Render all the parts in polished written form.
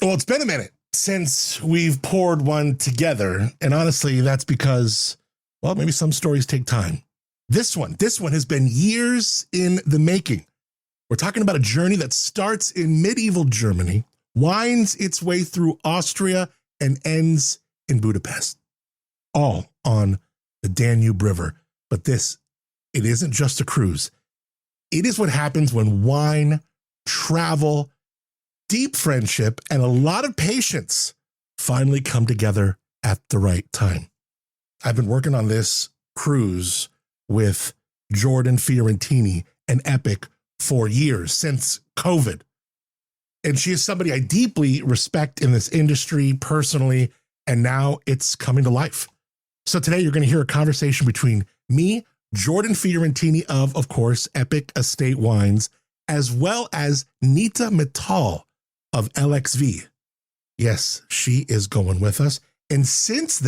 Well, it's been a minute since we've poured one together. And honestly, that's because, well, maybe some stories take time. This one has been years in the making. We're talking about a journey that starts in medieval Germany, winds its way through Austria, and ends in Budapest, all on the Danube River. But it isn't just a cruise. It is what happens when wine, travel, deep friendship, and a lot of patience finally come together at the right time. I've been working on this cruise with Jordan Fiorentini and Epoch for years, since COVID. And she is somebody I deeply respect in this industry personally, and now it's coming to life. So today you're going to hear a conversation between me, Jordan Fiorentini of course, Epoch Estate Wines, as well as Nita Mittal of LXV. Yes, she is going with us. And since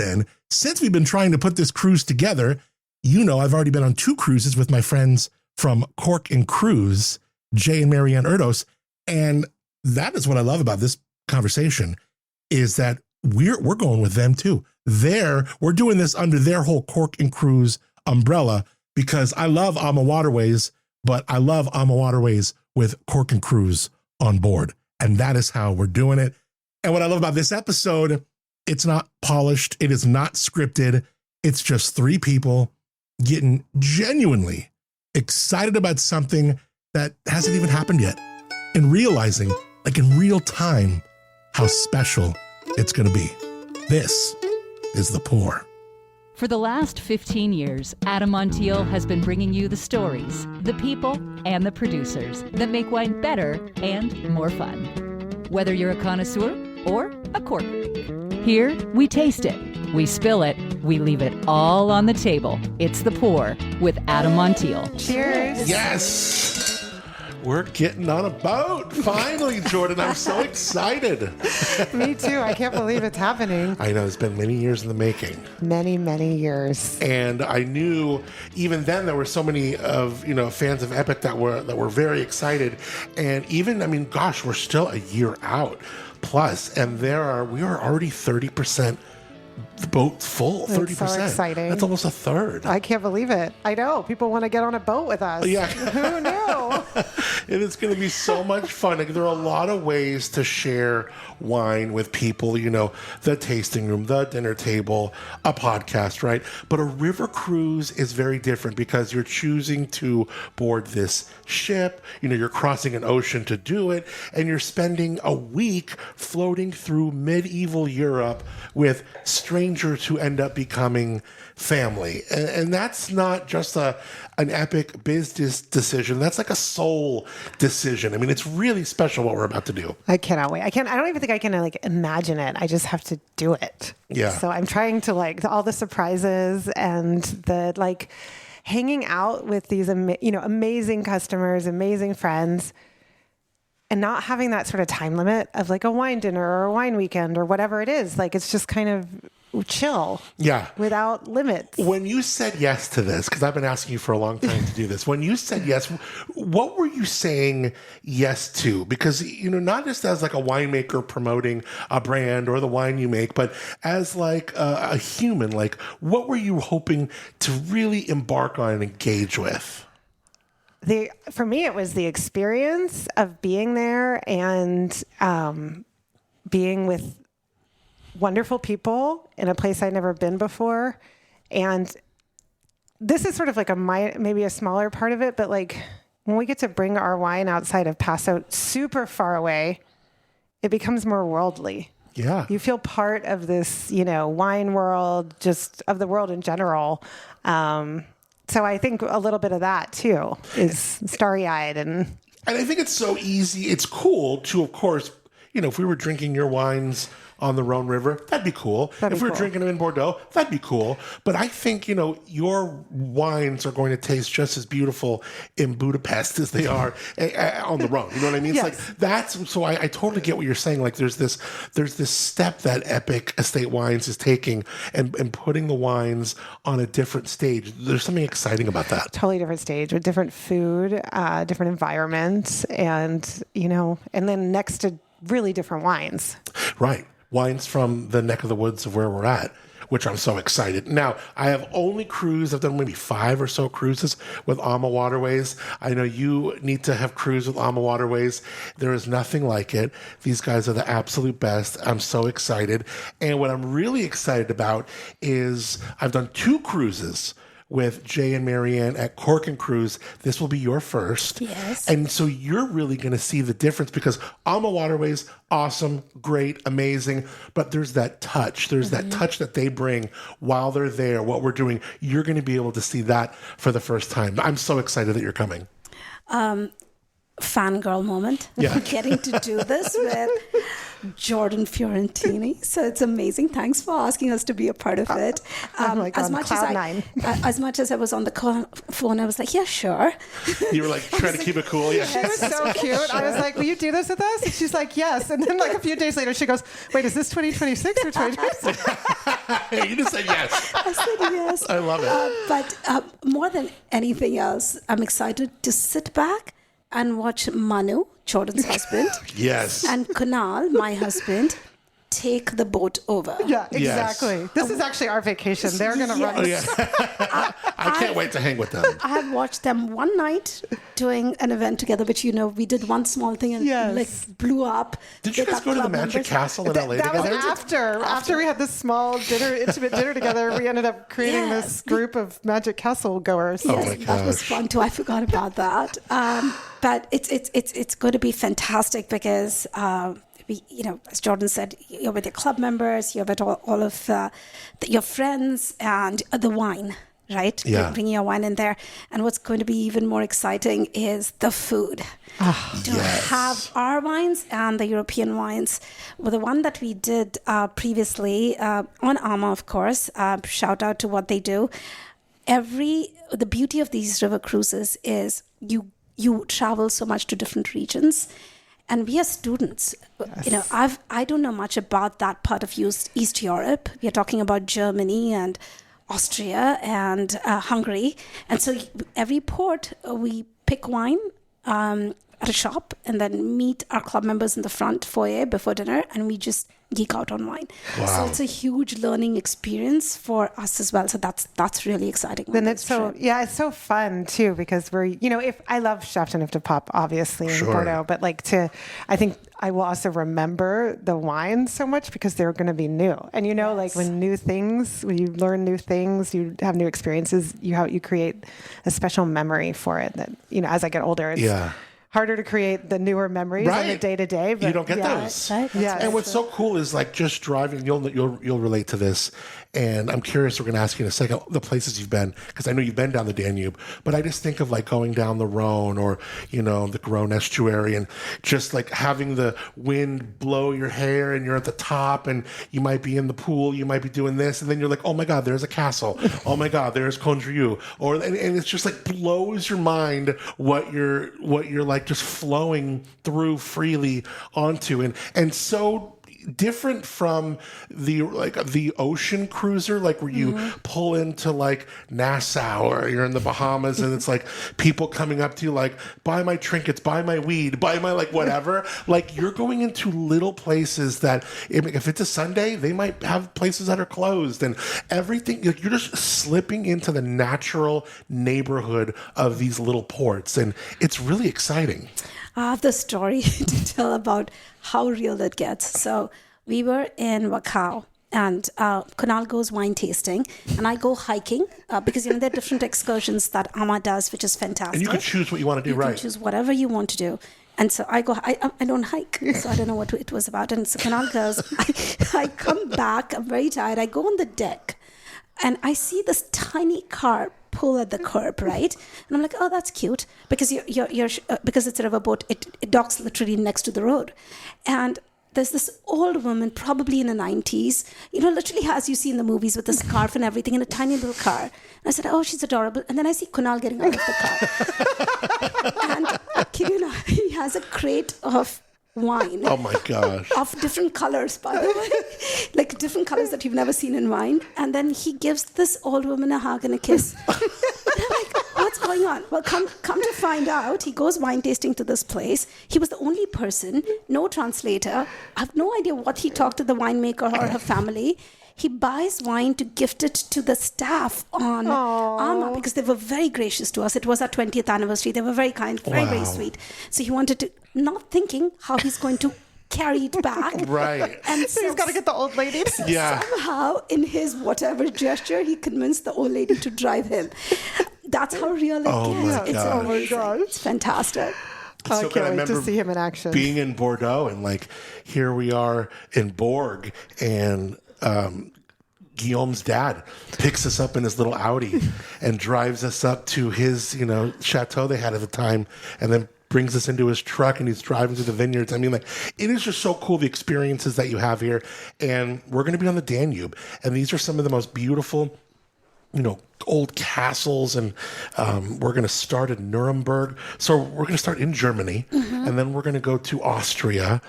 we've been trying to put this cruise together, I've already been on 2 cruises with my friends from Cork and Cruise, Jay and Marianne Erdos. And that is what I love about this conversation, is that we're going with them too. We're doing this under their whole Cork and Cruise umbrella, because I love Alma Waterways, but I love Alma Waterways with Cork and Cruise on board. And that is how we're doing it. And what I love about this episode, it's not polished. It is not scripted. It's just 3 people getting genuinely excited about something that hasn't even happened yet, and realizing, like in real time, how special it's going to be. This is The Pour. For the last 15 years, Adam Montiel has been bringing you the stories, the people, and the producers that make wine better and more fun. Whether you're a connoisseur or a cork freak, here we taste it, we spill it, we leave it all on the table. It's The Pour with Adam Montiel. Cheers. Yes. We're getting on a boat. Finally, Jordan. I'm so excited. Me too. I can't believe it's happening. I know. It's been many years in the making. Many, many years. And I knew even then there were so many of, fans of Epoch that were very excited. And even, we're still a year out plus, and we are already 30% the boat full. 30%. It's so exciting. That's almost a third. I can't believe it. I know. People want to get on a boat with us. Yeah. Who knew? It is going to be so much fun. Like, there are a lot of ways to share wine with people, the tasting room, the dinner table, a podcast, right? But a river cruise is very different, because you're choosing to board this ship, you're crossing an ocean to do it, and you're spending a week floating through medieval Europe with strangers who end up becoming family. And that's not just an Epoch business decision. That's like a soul decision. It's really special what we're about to do. I cannot wait. I don't even think I can imagine it. I just have to do it. Yeah. So I'm trying to all the surprises and the hanging out with these amazing customers, amazing friends, and not having that sort of time limit of a wine dinner or a wine weekend or whatever it is. It's just kind of chill. Yeah. Without limits. When you said yes to this, because I've been asking you for a long time to do this, when you said yes, what were you saying yes to? Because, not just as a winemaker promoting a brand or the wine you make, but as a human, what were you hoping to really embark on and engage with? For me, it was the experience of being there and being with wonderful people in a place I'd never been before. And this is sort of maybe a smaller part of it, but when we get to bring our wine outside of Paso, super far away, it becomes more worldly. Yeah. You feel part of this, wine world, just of the world in general. So I think a little bit of that too is starry-eyed and I think it's so easy. It's cool to, of course, if we were drinking your wines on the Rhone River, that'd be cool. If we were drinking them in Bordeaux, that'd be cool. But I think, your wines are going to taste just as beautiful in Budapest as they are on the Rhone. You know what I mean? Yes. It's so I totally get what you're saying. There's this step that Epoch Estate Wines is taking and putting the wines on a different stage. There's something exciting about that. Totally different stage with different food, different environment, and then next to really different wines. Right. Wines from the neck of the woods of where we're at, which I'm so excited. Now, I have only cruised. I've done maybe 5 or so cruises with Alma Waterways. I know you need to have cruised with Alma Waterways. There is nothing like it. These guys are the absolute best. I'm so excited. And what I'm really excited about is I've done 2 cruises with Jay and Marianne at Cork and Cruise. This will be your first. Yes. And so you're really going to see the difference because Alma Waterways, awesome, great, amazing. But there's that touch. There's that touch that they bring while they're there, what we're doing. You're going to be able to see that for the first time. I'm so excited that you're coming. Fangirl moment. Yeah. Getting to do this with Jordan Fiorentini. So it's amazing. Thanks for asking us to be a part of it. As much as I was on the phone, I was like, yeah, sure. You were like trying to keep it cool. Yeah. It was so cute. I was like, will you do this with us? And she's like, yes. And then like a few days later, she goes, wait, is this 2026 or 2026? You just said yes. I said yes. I love it. But more than anything else, I'm excited to sit back and watch Manu, Jordan's husband, Yes. and Kunal, my husband, take the boat over. Yeah, exactly. This is actually our vacation. They're going to run. Yeah. I can't wait to hang with them. I have watched them one night doing an event together, which, we did one small thing and like blew up. Did you guys go to the Magic Castle in LA That was together? after we had this small intimate dinner together. We ended up creating this group of Magic Castle goers. Oh my That was gosh. fun too. I forgot about that. But it's going to be fantastic because as Jordan said, you're with your club members, you're with all of your friends, and the wine, right? Yeah. Bringing your wine in there. And what's going to be even more exciting is the food. To have our wines and the European wines. Well, the one that we did previously on Alma, of course, shout out to what they do. The beauty of these river cruises is you travel so much to different regions. And we are students. Yes. I don't know much about that part of East Europe. We are talking about Germany and Austria and Hungary. And so every port, we pick wine at a shop and then meet our club members in the front foyer before dinner, and we just geek out on wine. Wow. So it's a huge learning experience for us as well. So that's really exciting. Then it's it's so fun too, because we're, if I love Chateauneuf de Pape, obviously in Bordeaux, but I think I will also remember the wines so much because they're going to be new. And like when you learn new things, you have new experiences, you create a special memory for it that, as I get older, it's harder to create the newer memories on the day to day. You don't get those. Right. Yeah. And what's so cool is just driving. You'll relate to this. And I'm curious. We're going to ask you in a second the places you've been, because I know you've been down the Danube. But I just think of going down the Rhone or the Garonne estuary, and just having the wind blow your hair, and you're at the top, and you might be in the pool, you might be doing this, and then you're like, oh my God, there's a castle. Oh my God, there's Condrieu. And it's just blows your mind what you're just flowing through freely onto, and so different from the ocean cruiser, where you pull into Nassau, or you're in the Bahamas, and it's people coming up to you buy my trinkets, buy my weed, buy my whatever. You're going into little places that if it's a Sunday, they might have places that are closed, and everything. You're just slipping into the natural neighborhood of these little ports, and it's really exciting. I have the story to tell about how real it gets. So we were in Wachau, and Kunal goes wine tasting, and I go hiking because there are different excursions that Amma does, which is fantastic. And you can choose what you want to do, You can choose whatever you want to do. And so I go, I don't hike, so I don't know what it was about. And so Kunal goes, I come back, I'm very tired, I go on the deck, and I see this tiny car pull at the curb, right? And I'm like, oh, that's cute, because because it's a riverboat, it docks literally next to the road. And there's this old woman, probably in the 90s, literally as you see in the movies, with a scarf and everything, in a tiny little car. And I said, oh, she's adorable. And then I see Kunal getting out of the car. And kid you not, he has a crate of wine. Oh my gosh. Of different colors, by the way. Different colors that you've never seen in wine. And then he gives this old woman a hug and a kiss. And I'm like, what's going on? Well, come to find out, he goes wine tasting to this place. He was the only person, no translator. I have no idea what he talked to the winemaker or her family. He buys wine to gift it to the staff on Alma because they were very gracious to us. It was our 20th anniversary. They were very kind, very sweet. So he wanted to, not thinking how he's going to carry it back. Right. And So he's got to get the old lady. Yeah. somehow, in his whatever gesture, he convinced the old lady to drive him. That's how real it my gets. gosh. Oh my gosh. It's fantastic. I So good. can't I wait to remember see him in action. being in Bordeaux, and like here we are in Borg, and Guillaume's dad picks us up in his little Audi and drives us up to his, chateau they had at the time, and then brings us into his truck, and he's driving through the vineyards. I mean, like, it is just so cool, the experiences that you have here. And we're going to be on the Danube, and these are some of the most beautiful, old castles, and we're going to start in Nuremberg. So we're going to start in Germany, and then we're going to go to Austria.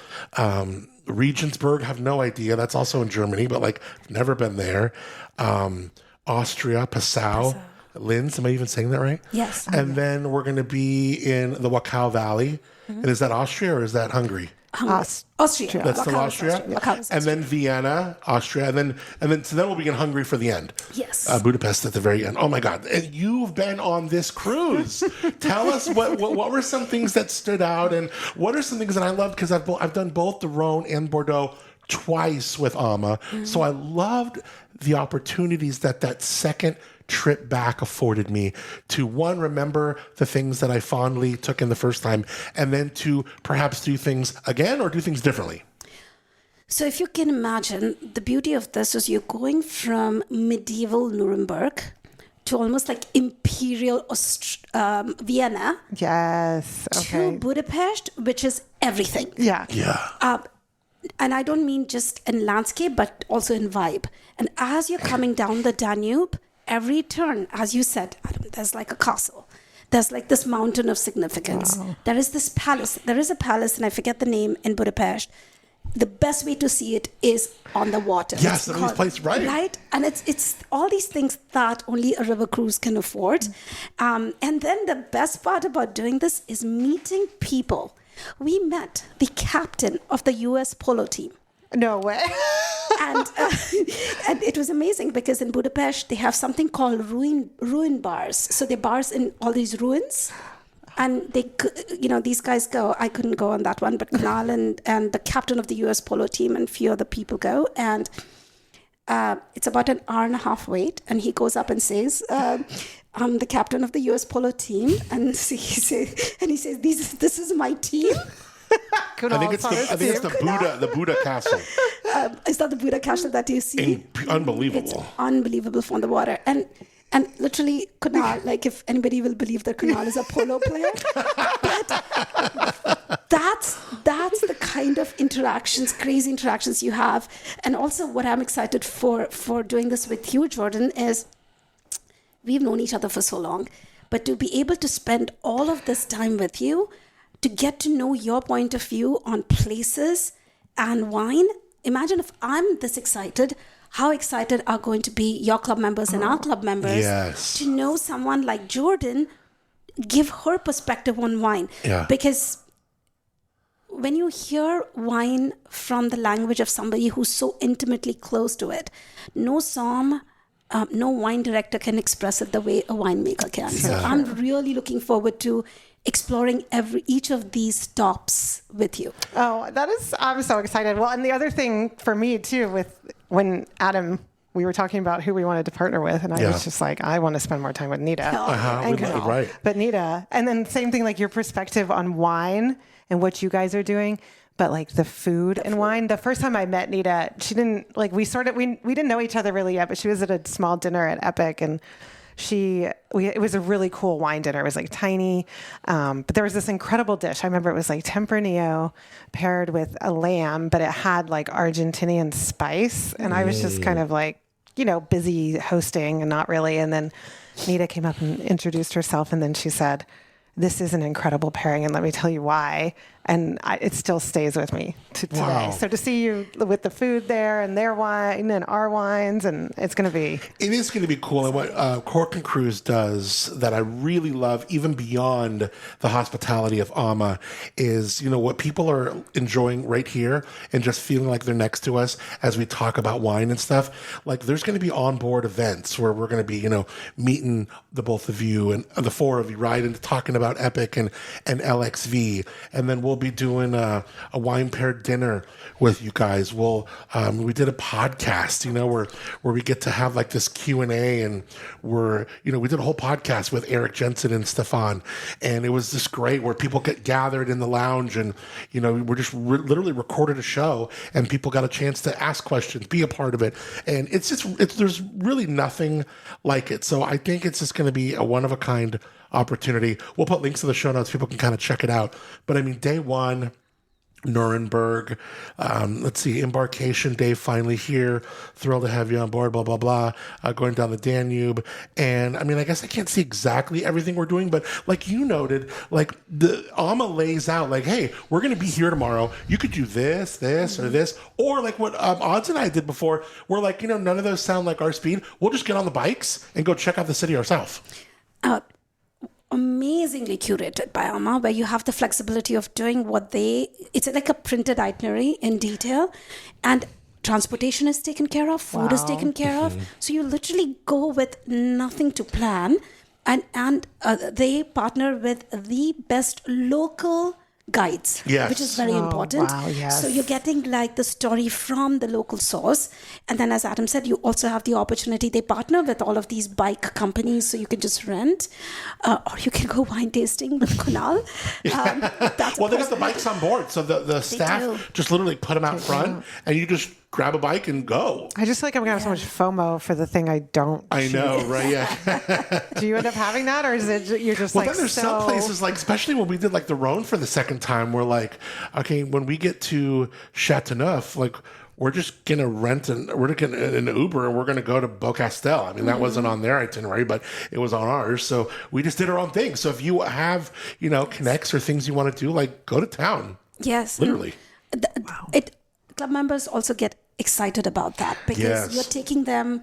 Regensburg, have no idea. That's also in Germany, but like never been there. Austria, Passau, Linz. Am I even saying that right? Yes. And then we're going to be in the Wachau Valley. And is that Austria or is that Hungary? Austria. That's still Austria. And then Vienna, Austria, and then we'll be in Hungary for the end. Yes. Budapest at the very end. Oh my God! And you've been on this cruise. Tell us what were some things that stood out, and what are some things that I love, because I've done both the Rhone and Bordeaux twice with Alma, so I loved the opportunities that second trip back afforded me to, one, remember the things that I fondly took in the first time, and then to perhaps do things again or do things differently. So if you can imagine, the beauty of this is you're going from medieval Nuremberg to almost like imperial Vienna. Yes. Okay. To Budapest, which is everything. Yeah. Yeah. And I don't mean just in landscape, but also in vibe. And as you're coming down the Danube, every turn, as you said, Adam, there's like a castle. There's like this mountain of significance. Wow. There is this palace. There is a palace, and I forget the name, in Budapest. The best way to see it is on the water. Yes, in this place, right? Right? And it's all these things that only a river cruise can afford. And then the best part about doing this is meeting people. We met the captain of the U.S. polo team. No way. And it was amazing because in Budapest, they have something called ruin bars. So they're bars in all these ruins. And they, these guys go. I couldn't go on that one, but Kunal and the captain of the U.S. polo team and a few other people go. And it's about an hour and a half wait. And he goes up and says, I'm the captain of the U.S. polo team. And he says, this is my team. I think it's the Buddha castle. Is that the Buddha castle that you see? Unbelievable. It's unbelievable from the water. And literally, Kunal, like if anybody will believe that Kunal is a polo player, but that's the kind of crazy interactions you have. And also what I'm excited for doing this with you, Jordan, is we've known each other for so long, but to be able to spend all of this time with you, to get to know your point of view on places and wine. Imagine if I'm this excited, how excited are going to be your club members and our club members to know someone like Jordan, give her perspective on wine. Yeah. Because when you hear wine from the language of somebody who's so intimately close to it, no wine director can express it the way a winemaker can. So I'm really looking forward to exploring each of these stops with you. Oh, I'm so excited. Well, and the other thing for me too, when Adam, we were talking about who we wanted to partner with, and I was just like, I want to spend more time with Nita. And Kunal. Right. But Nita, and then same thing, like your perspective on wine and what you guys are doing, but like the food and wine. The first time I met Nita, she didn't, like we didn't know each other really yet, but she was at a small dinner at Epoch, and it was a really cool wine dinner. It was like tiny, but there was this incredible dish. I remember it was like Tempranillo paired with a lamb, but it had like Argentinian spice. And I was just kind of like, busy hosting and not really. And then Nita came up and introduced herself. And then she said, "This is an incredible pairing. And let me tell you why." And it still stays with me to today. Wow. So to see you with the food there and their wine and our wines, and it's going to be... It is going to be cool. And what Cork and Cruise does that I really love, even beyond the hospitality of Amma, is, what people are enjoying right here and just feeling like they're next to us as we talk about wine and stuff. Like, there's going to be onboard events where we're going to be, meeting the both of you and the four of you, right? And talking about Epoch and LXV. And then we'll be doing a wine paired dinner with you guys. We did a podcast, where we get to have like this Q&A, and we did a whole podcast with Eric Jensen and Stefan, and it was just great where people get gathered in the lounge, and we're just literally recorded a show, and people got a chance to ask questions, be a part of it, and there's really nothing like it. So I think it's just going to be a one of a kind opportunity. We'll put links in the show notes. People can kind of check it out. But I mean, day one, Nuremberg, embarkation day finally here. Thrilled to have you on board, blah, blah, blah, going down the Danube. And I mean, I guess I can't see exactly everything we're doing, but like you noted, like the Amma lays out like, hey, we're going to be here tomorrow. You could do this, or this, or like what Odds and I did before. We're like, none of those sound like our speed. We'll just get on the bikes and go check out the city ourselves. Amazingly curated by Amma, where you have the flexibility of doing it's like a printed itinerary in detail, and transportation is taken care of, food is taken care of. So you literally go with nothing to plan, and they partner with the best local guides, which is very important. Wow, yes. So you're getting like the story from the local source. And then, as Adam said, you also have the opportunity, they partner with all of these bike companies, so you can just rent, or you can go wine tasting with Kunal. They got the bikes on board, so the staff just literally put them out front, and you just grab a bike and go. I just feel like I'm going to have so much FOMO for the thing I don't I know, right? Yeah. Do you end up having that, or is it you're just then there's some places, like, especially when we did like the Rhone for the second time, we're like, okay, when we get to Chateauneuf, like, we're just going to rent an Uber, and we're going to go to Beaucastel. I mean, that wasn't on their itinerary, but it was on ours. So we just did our own thing. So if you have, connects or things you want to do, like, go to town. Yes. Literally. Club members also get excited about that, because you're taking them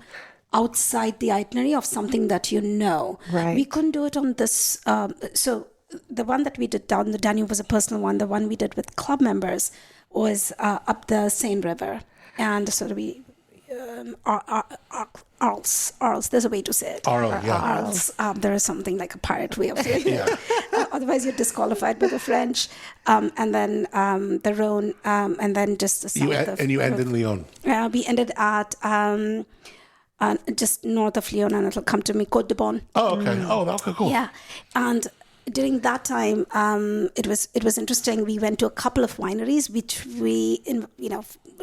outside the itinerary of something that Right. We couldn't do it on this. So the one that we did down the Danube was a personal one. The one we did with club members was up the Seine River. And so we... Arles. There's a way to say it. Arles. There is something like a pirate way of saying it. Otherwise, you're disqualified by the French. And then the Rhone, and then just the south you end in Lyon. We ended at just north of Lyon, and it'll come to me, Côte de Bonne. Oh, okay. Oh, okay, cool. Yeah, and during that time, it was interesting. We went to a couple of wineries, which we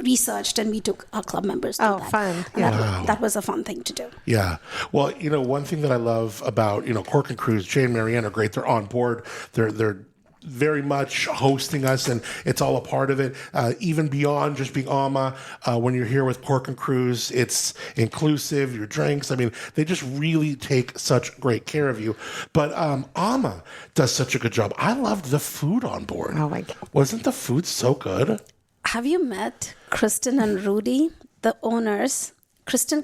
researched, and we took our club members to that. Oh, fun. Yeah. That was a fun thing to do. Yeah. Well, one thing that I love about, Cork and Cruise, Jay and Marianne are great. They're on board. They're very much hosting us, and it's all a part of it. Even beyond just being Amma, when you're here with Cork and Cruise, it's inclusive, your drinks. I mean, they just really take such great care of you. But Amma does such a good job. I loved the food on board. Oh my God. Wasn't the food so good? Have you met Kristen and Rudy, the owners? Kristen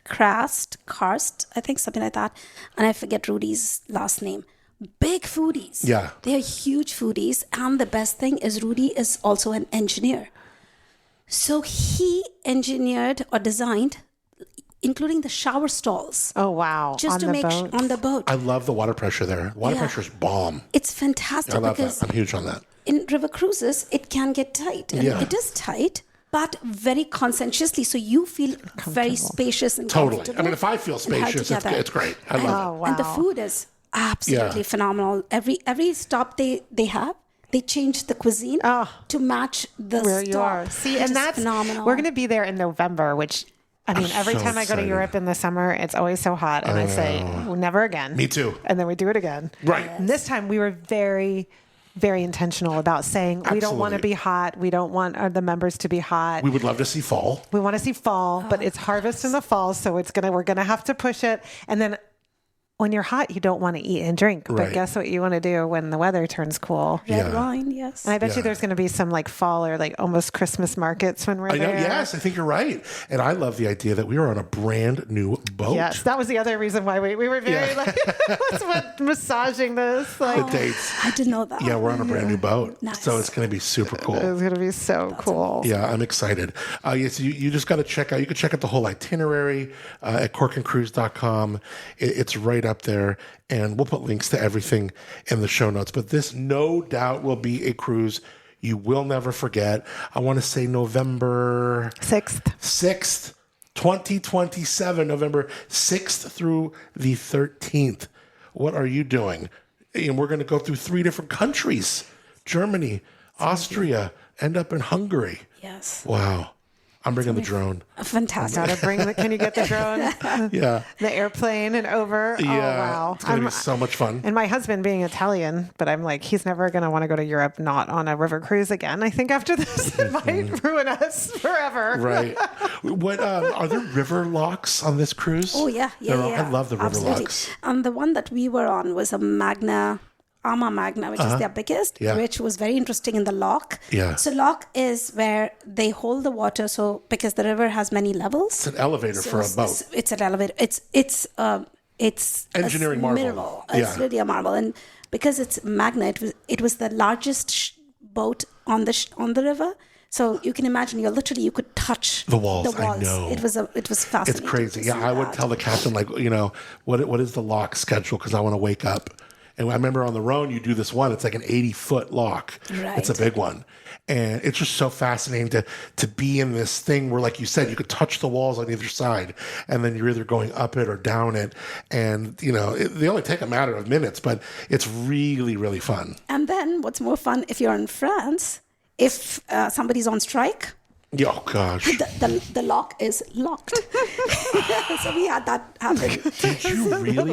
Karst, I think, something like that. And I forget Rudy's last name. Big foodies. Yeah. They are huge foodies. And the best thing is Rudy is also an engineer. So he engineered or designed, including the shower stalls. Oh, wow. Just to make on the boat. I love the water pressure there. Water pressure is bomb. It's fantastic. I love because that. I'm huge on that. In river cruises, it can get tight. And it is tight, but very conscientiously. So you feel very spacious and comfortable. I mean, if I feel spacious, it's great. I love it. Wow. And the food is absolutely phenomenal. Every stop they have, they change the cuisine to match the where stop. you are. See, and that's phenomenal. We're going to be there in November, which I mean, every time I go to Europe in the summer, it's always so hot, and I say, well, never again. Me too. And then we do it again. Right. And this time we were very, very intentional about saying we don't want to be hot. We don't want the members to be hot. We would love to see fall. We want to see fall, but it's harvest in the fall, so we're gonna have to push it. And then when you're hot, you don't want to eat and drink. Right. But guess what you want to do when the weather turns cool? Red wine, yes. And I bet you Yeah. there's going to be some like fall or like almost Christmas markets when we're I know, there. yes, I think you're right. And I love the idea that we are on a brand new boat. Yes, that was the other reason why we were very like massaging this. Like, The dates. I didn't know that. Yeah, we're on a brand new boat. Nice. So it's going to be super cool. it's going to be so cool. Yeah, I'm excited. Yes, you just got to check out. You can check out the whole itinerary at corkandcruise.com. It's right up there, and we'll put links to everything in the show notes. But this, no doubt, will be a cruise you will never forget. I want to say November 6th, 2027, November 6th through the 13th. What are you doing? And we're going to go through 3 different countries: Germany, Austria, end up in Hungary. Yes. Wow. I'm bringing the drone. Fantastic. Gotta bring the, can you get the drone? Yeah. The airplane and over? Yeah. Oh, wow. It's going to be so much fun. And my husband being Italian, but I'm like, he's never going to want to go to Europe not on a river cruise again. I think after this, it might ruin us forever. Right. What are there river locks on this cruise? Oh, yeah. I love the river Absolutely. locks. The one that we were on was a Arma Magna, which is their biggest, Yeah. which was very interesting in the lock. Yeah. So lock is where they hold the water. So because the river has many levels. It's an elevator for a boat. It's an elevator. It's Engineering a marvel. Miracle. Yeah. It's really a marvel, and because it's Magna, it was the largest boat on the river. So you can imagine, you could touch The walls, I know. It was It's fascinating. crazy. to Yeah, see I would that. tell the captain, like, what is the lock schedule? Because I want to wake up. And I remember on the Rhone, you do this one. It's like an 80-foot lock. Right. It's a big one. And it's just so fascinating to be in this thing where, like you said, you could touch the walls on either side. And then you're either going up it or down it. And, they only take a matter of minutes, but it's really, really fun. And then what's more fun, if you're in France, if somebody's on strike, Oh, gosh. the lock is locked. So we had that happen. Did you really?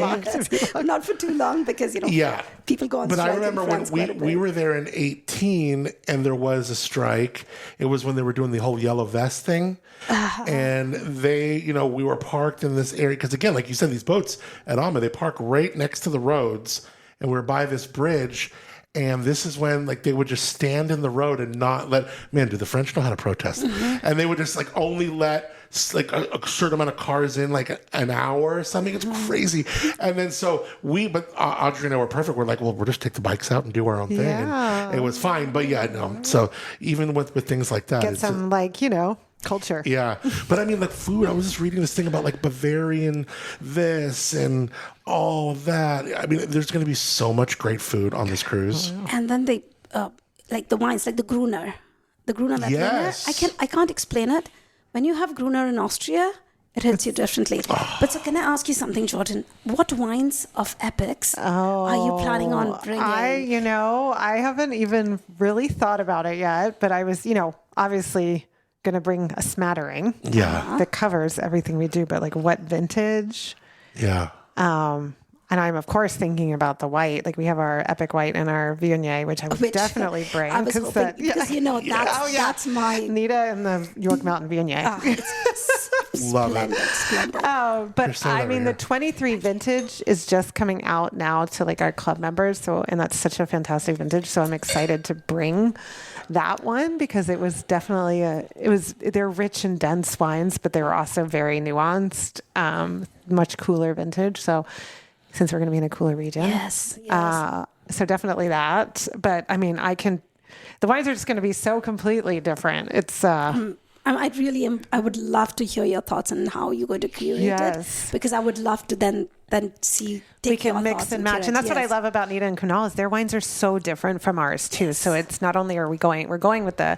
Not for too long because, Yeah. people go on But strike. I remember in when France quite a we bit. were there in 2018 and there was a strike. It was when they were doing the whole yellow vest thing. And they, we were parked in this area. Because again, like you said, these boats at Alma, they park right next to the roads. And we're by this bridge. And this is when, like, they would just stand in the road and not let, man, do the French know how to protest? Mm-hmm. And they would just, like, only let, like, a certain amount of cars in, like, an hour or something. It's crazy. And then so but Audrey and I were perfect. We're like, well, we'll just take the bikes out and do our own thing. Yeah. And it was fine. But yeah, no. So even with things like that. Get it's some, culture. yeah. But I mean, like, food, I was just reading this thing about, like, Bavarian this and all of that. I mean, there's going to be so much great food on this cruise. And then they, like the wines, like the Gruner. The Gruner that Yes. I can't explain it. When you have Gruner in Austria, it hits you differently. But so can I ask you something, Jordan? What wines of Epochs are you planning on bringing? I haven't even really thought about it yet, but I was, obviously going to bring a smattering Yeah. that covers everything we do, but like what vintage? Yeah. And I'm, of course, thinking about the white. Like we have our Epoch white and our Viognier, which I would definitely bring. I was hoping, because that's my... Nita and the York Mountain Viognier. It's Love it. splendid. But saying I that mean, right the 23 vintage is just coming out now to like our club members. So, and that's such a fantastic vintage. So I'm excited to bring that one because it was definitely they're rich and dense wines, but they were also very nuanced, much cooler vintage. So since we're going to be in a cooler region. Yes. So definitely that. But I mean, the wines are just going to be so completely different. It's, I would love to hear your thoughts on how you're going to curate it, because I would love to then see. We can mix and match, and that's what I love about Nita and Kunal is their wines are so different from ours too. Yes. So it's not only we're going with the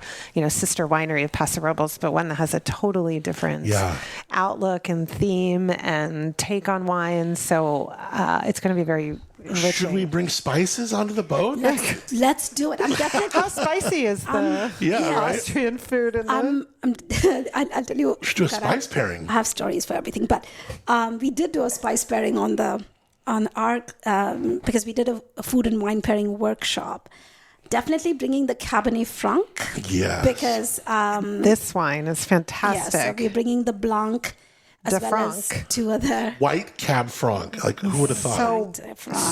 sister winery of Paso Robles, but one that has a totally different outlook and theme and take on wines. So it's going to be very enriching. Should we bring spices onto the boat? Let's do it. I'm definitely. How spicy is the right? Austrian food? I'll tell you. We should do a spice pairing. I have stories for everything, but we did do a spice pairing on our because we did a food and wine pairing workshop. Definitely bringing the Cabernet Franc. Yeah. Because this wine is fantastic. Yeah, so we're bringing the Blanc. as De well as Franc. 2 other. White Cab Franc. Like, who would have thought?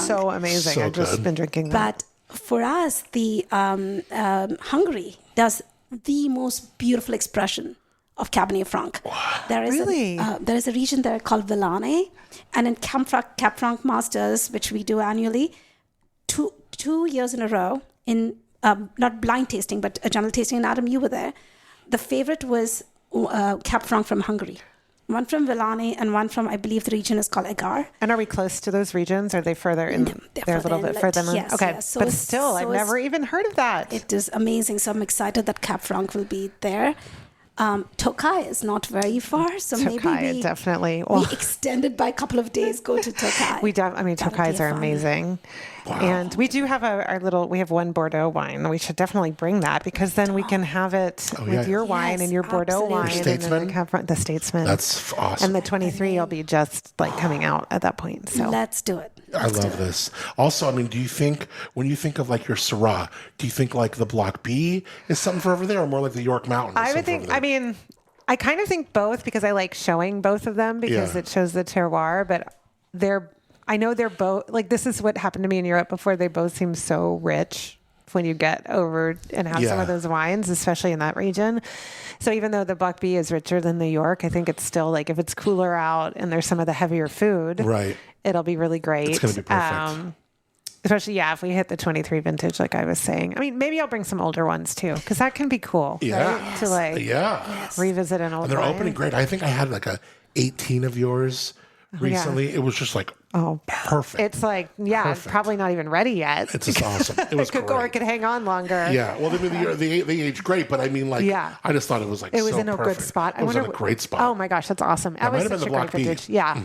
So amazing. So I've just good. been drinking that. But for us, the Hungary does the most beautiful expression of Cabernet Franc. There is Really? there is a region there called Villane, and in Cab Franc Masters, which we do annually, two years in a row in not blind tasting but a general tasting. And Adam, you were there. The favorite was Cab Franc from Hungary. One from Villane and one from, I believe the region is called Egar. And are we close to those regions? Are they further in? They're a little bit further inland. Yes, okay, yes. So but it's- still, I've so it's- never even heard of that. It is amazing. So I'm excited that Cab Franc will be there. Tokaj is not very far, so maybe Tokaj, we definitely. we extended by a couple of days. Go to Tokaj. Tokajs are amazing. And we do have we have one Bordeaux wine. We should definitely bring that because then we can have it with your wine and your Bordeaux absolutely. wine. Your And then Statesman? we have the Statesman. That's awesome. And the 23 will be just like coming out at that point. So Let's do it. I love this. Also, I mean, do you think, when you think of like your Syrah, do you think like the Block B is something for over there or more like the York Mountain? I would think, I kind of think both because I like showing both of them because Yeah. it shows the terroir, but I know they're both, like this is what happened to me in Europe before. They both seem so rich when you get over and have some Yeah. of those wines, especially in that region. So even though the Block B is richer than the York, I think it's still like if it's cooler out and there's some of the heavier food, Right. it'll be really great. It's going to be perfect. Especially, if we hit the 23 vintage, like I was saying. I mean, maybe I'll bring some older ones too, because that can be cool. Yeah. Right? To like Yeah. revisit an old And they're wine. opening great. I think I had like a 18 of yours recently. It was just like perfect. It's like, yeah, Perfect. probably not even ready yet. It's just awesome. It was Or great. it could hang on longer. Yeah, well, I mean, they age great, but I mean, like, Yeah. I just thought it was like It was so in a perfect. good spot. It was in a great spot. Oh my gosh, that's awesome. That might was have been such the a great Block B. vintage. Yeah.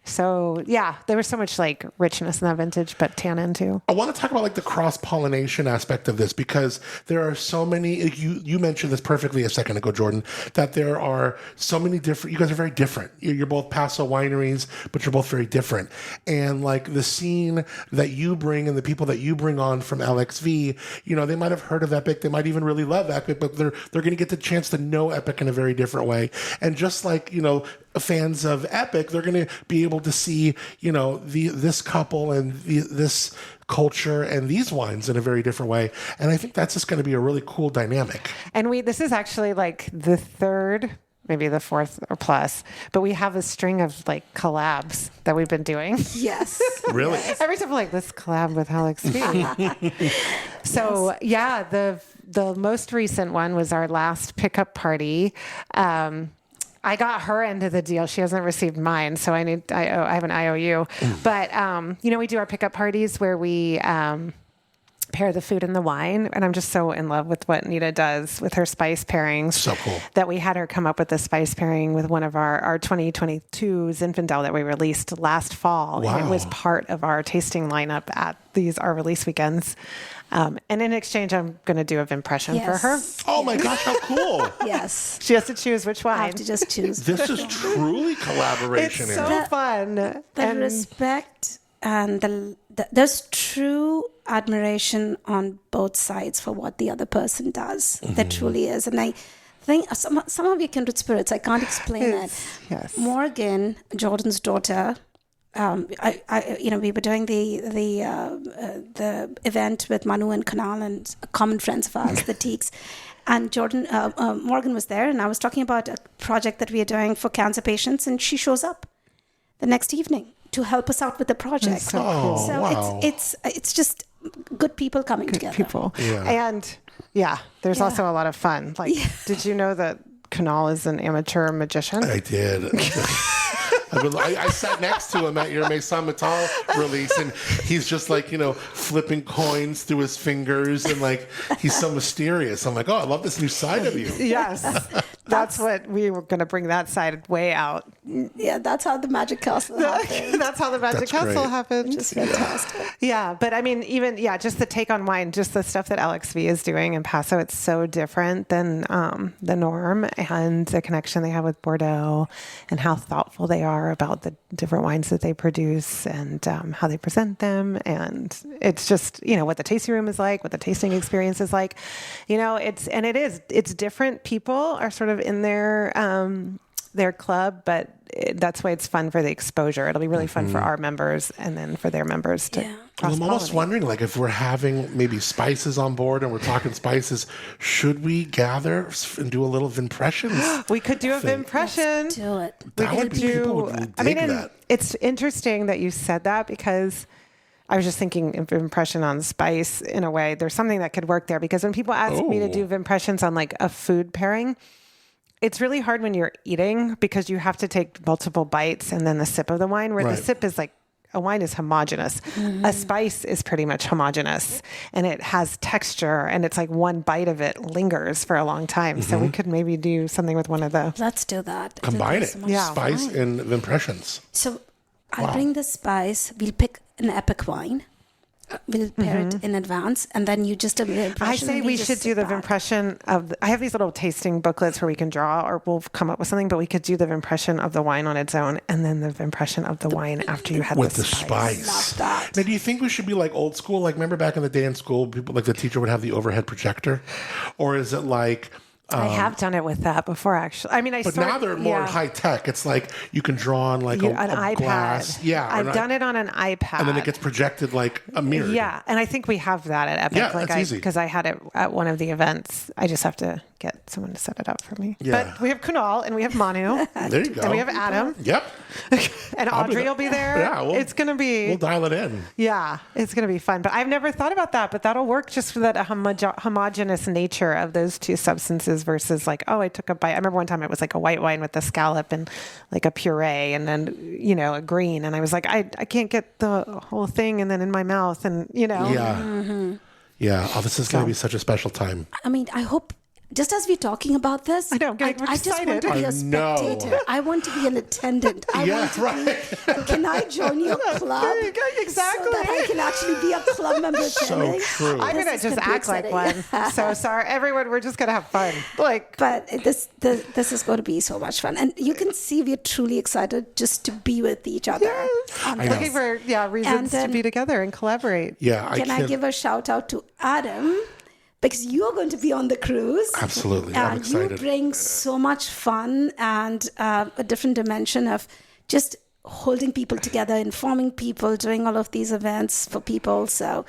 So yeah, there was so much like richness in that vintage, but tannin too. I want to talk about like the cross-pollination aspect of this because there are so many, you mentioned this perfectly a second ago, Jordan, that there are so many different, you guys are very different. You're both Paso wineries, but you're both very different. And like the scene that you bring and the people that you bring on from LXV, you know, they might have heard of Epoch, they might even really love Epoch, but they're going to get the chance to know Epoch in a very different way. And just like, you know, fans of Epoch, they're going to be able to see, you know, this couple and this culture and these wines in a very different way. And I think that's just going to be a really cool dynamic. And this is actually like the third, maybe the fourth or plus, but we have a string of like collabs that we've been doing. Yes. Really? Every time we're like, let's collab with LXV. So yeah, the most recent one was our last pickup party. I got her into the deal. She hasn't received mine, so I have an IOU. But you know, we do our pickup parties where we pair the food and the wine, and I'm just so in love with what Nita does with her spice pairings. So cool. That we had her come up with a spice pairing with one of our 2022 Zinfandel that we released last fall. Wow. And it was part of our tasting lineup at our release weekends. And in exchange, I'm going to do an impression for her. Oh my gosh, how cool. Yes. She has to choose which I wine. have to just choose. This is truly collaboration It's here. so fun. The And respect and there's true admiration on both sides for what the other person does. There truly is. And I think some of your kindred spirits, I can't explain it. Yes. Morgan, Jordan's daughter, we were doing the event with Manu and Kanal and common friends of ours, the Teaks. And Morgan was there, and I was talking about a project that we are doing for cancer patients, and she shows up the next evening to help us out with the project. so cool. So wow. it's just good people coming together. people. Yeah. And there's also a lot of fun. Like, did you know that Kanal is an amateur magician? I did. I sat next to him at your Maison Metal release, and he's just like, you know, flipping coins through his fingers, and like he's so mysterious. I'm like, oh, I love this new side of you. Yes. That's what we were going to bring that side way out. Yeah, that's how the Magic Castle happened. That's how the Magic That's Castle great. happened. Just fantastic. Yeah, but I mean, just the take on wine, just the stuff that LXV is doing in Paso, it's so different than the norm, and the connection they have with Bordeaux, and how thoughtful they are about the different wines that they produce, and how they present them. And it's just, you know, what the tasting room is like, what the tasting experience is like. You know, it's different. People are sort of in their their club, but that's why it's fun for the exposure. It'll be really fun for our members and then for their members to Well, I'm almost wondering, like, if we're having maybe spices on board and we're talking spices, should we gather and do a little impressions? We could do a impression. Let's do it. That would be, people would dig and that. it's interesting that you said that because I was just thinking of impression on spice in a way. There's something that could work there because when people ask me to do impressions on like a food pairing, it's really hard when you're eating because you have to take multiple bites and then the sip of the wine, where the sip is like, a wine is homogenous. A spice is pretty much homogenous and it has texture and it's like one bite of it lingers for a long time. So we could maybe do something with one of the... Let's do that. Combine it. So much Spice fun. and impressions. So I'll bring the spice. We'll pick an Epoch wine. We'll pair it in advance, and then you just do the impression. I say we should do the impression of... I have these little tasting booklets where we can draw or we'll come up with something, but we could do the impression of the wine on its own and then the impression of the wine after you had With the the spice. spice. Love that. Now, do you think we should be like old school? Like, remember back in the day in school, people like the teacher would have the overhead projector? Or is it like... I have done it with that before, actually. I mean, But now they're more high tech. It's like you can draw on like an a iPad. glass. Yeah. I've done it on an iPad. And then it gets projected like a mirror. Yeah, and I think we have that at Epoch. Yeah, that's easy. Because I had it at one of the events. I just have to get someone to set it up for me. Yeah. But we have Kunal and we have Manu. There you go. And we have Adam. Yep. And Audrey will be there. Yeah, it's going to be... We'll dial it in. Yeah, it's going to be fun. But I've never thought about that, but that'll work just for that homogeneous nature of those two substances versus like, oh, I took a bite. I remember one time it was like a white wine with a scallop and like a puree and then, a green. And I was like, I can't get the whole thing and then in my mouth and, Yeah. Yeah. Oh, this is going to be such a special time. I mean, I hope, just as we're talking about this, I know, I'm getting I just want to excited. be a I know. spectator. I want to be an attendant. I want to be, can I join your club? Exactly. So that I can actually be a club member. So true. I'm going to just act like one. So sorry, everyone, we're just going to have fun. But this is going to be so much fun. And you can see we're truly excited just to be with each other. on this. Looking for reasons to be together and collaborate. Yeah. I give a shout out to Adam? Because you're going to be on the cruise. Absolutely. I'm And excited. you bring so much fun and a different dimension of just holding people together, informing people, doing all of these events for people. So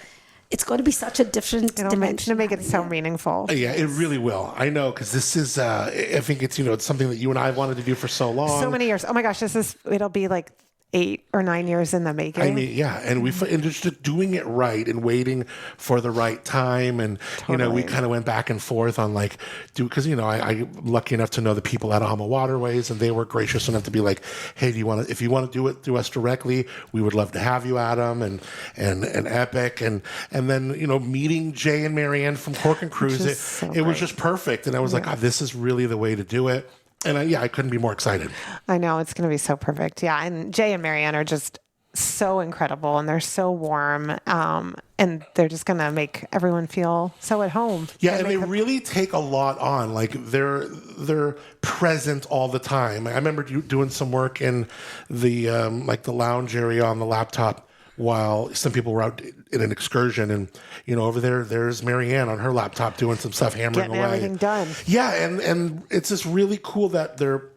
it's going to be such a different dimension. To make it so meaningful. Yeah, it really will. I know, because this is, I think it's, it's something that you and I wanted to do for so long. So many years. Oh my gosh, it'll be like 8 or 9 years in the making. I mean, yeah, and and just doing it right and waiting for the right time, and we kind of went back and forth on like, because I'm lucky enough to know the people at Alma Waterways, and they were gracious enough to be like, hey, if you want to do it through us directly, we would love to have you, Adam, and Epic, and then meeting Jay and Marianne from Cork and Cruise, it was just perfect, and I was like, oh, this is really the way to do it. And I couldn't be more excited. I know, it's going to be so perfect. Yeah, and Jay and Marianne are just so incredible, and they're so warm, and they're just going to make everyone feel so at home. Yeah, and they really take a lot on. Like they're present all the time. I remember doing some work in the the lounge area on the laptop while some people were out in an excursion, and over there's Marianne on her laptop doing some stuff, hammering Getting away, everything done. Yeah, and it's just really cool that they're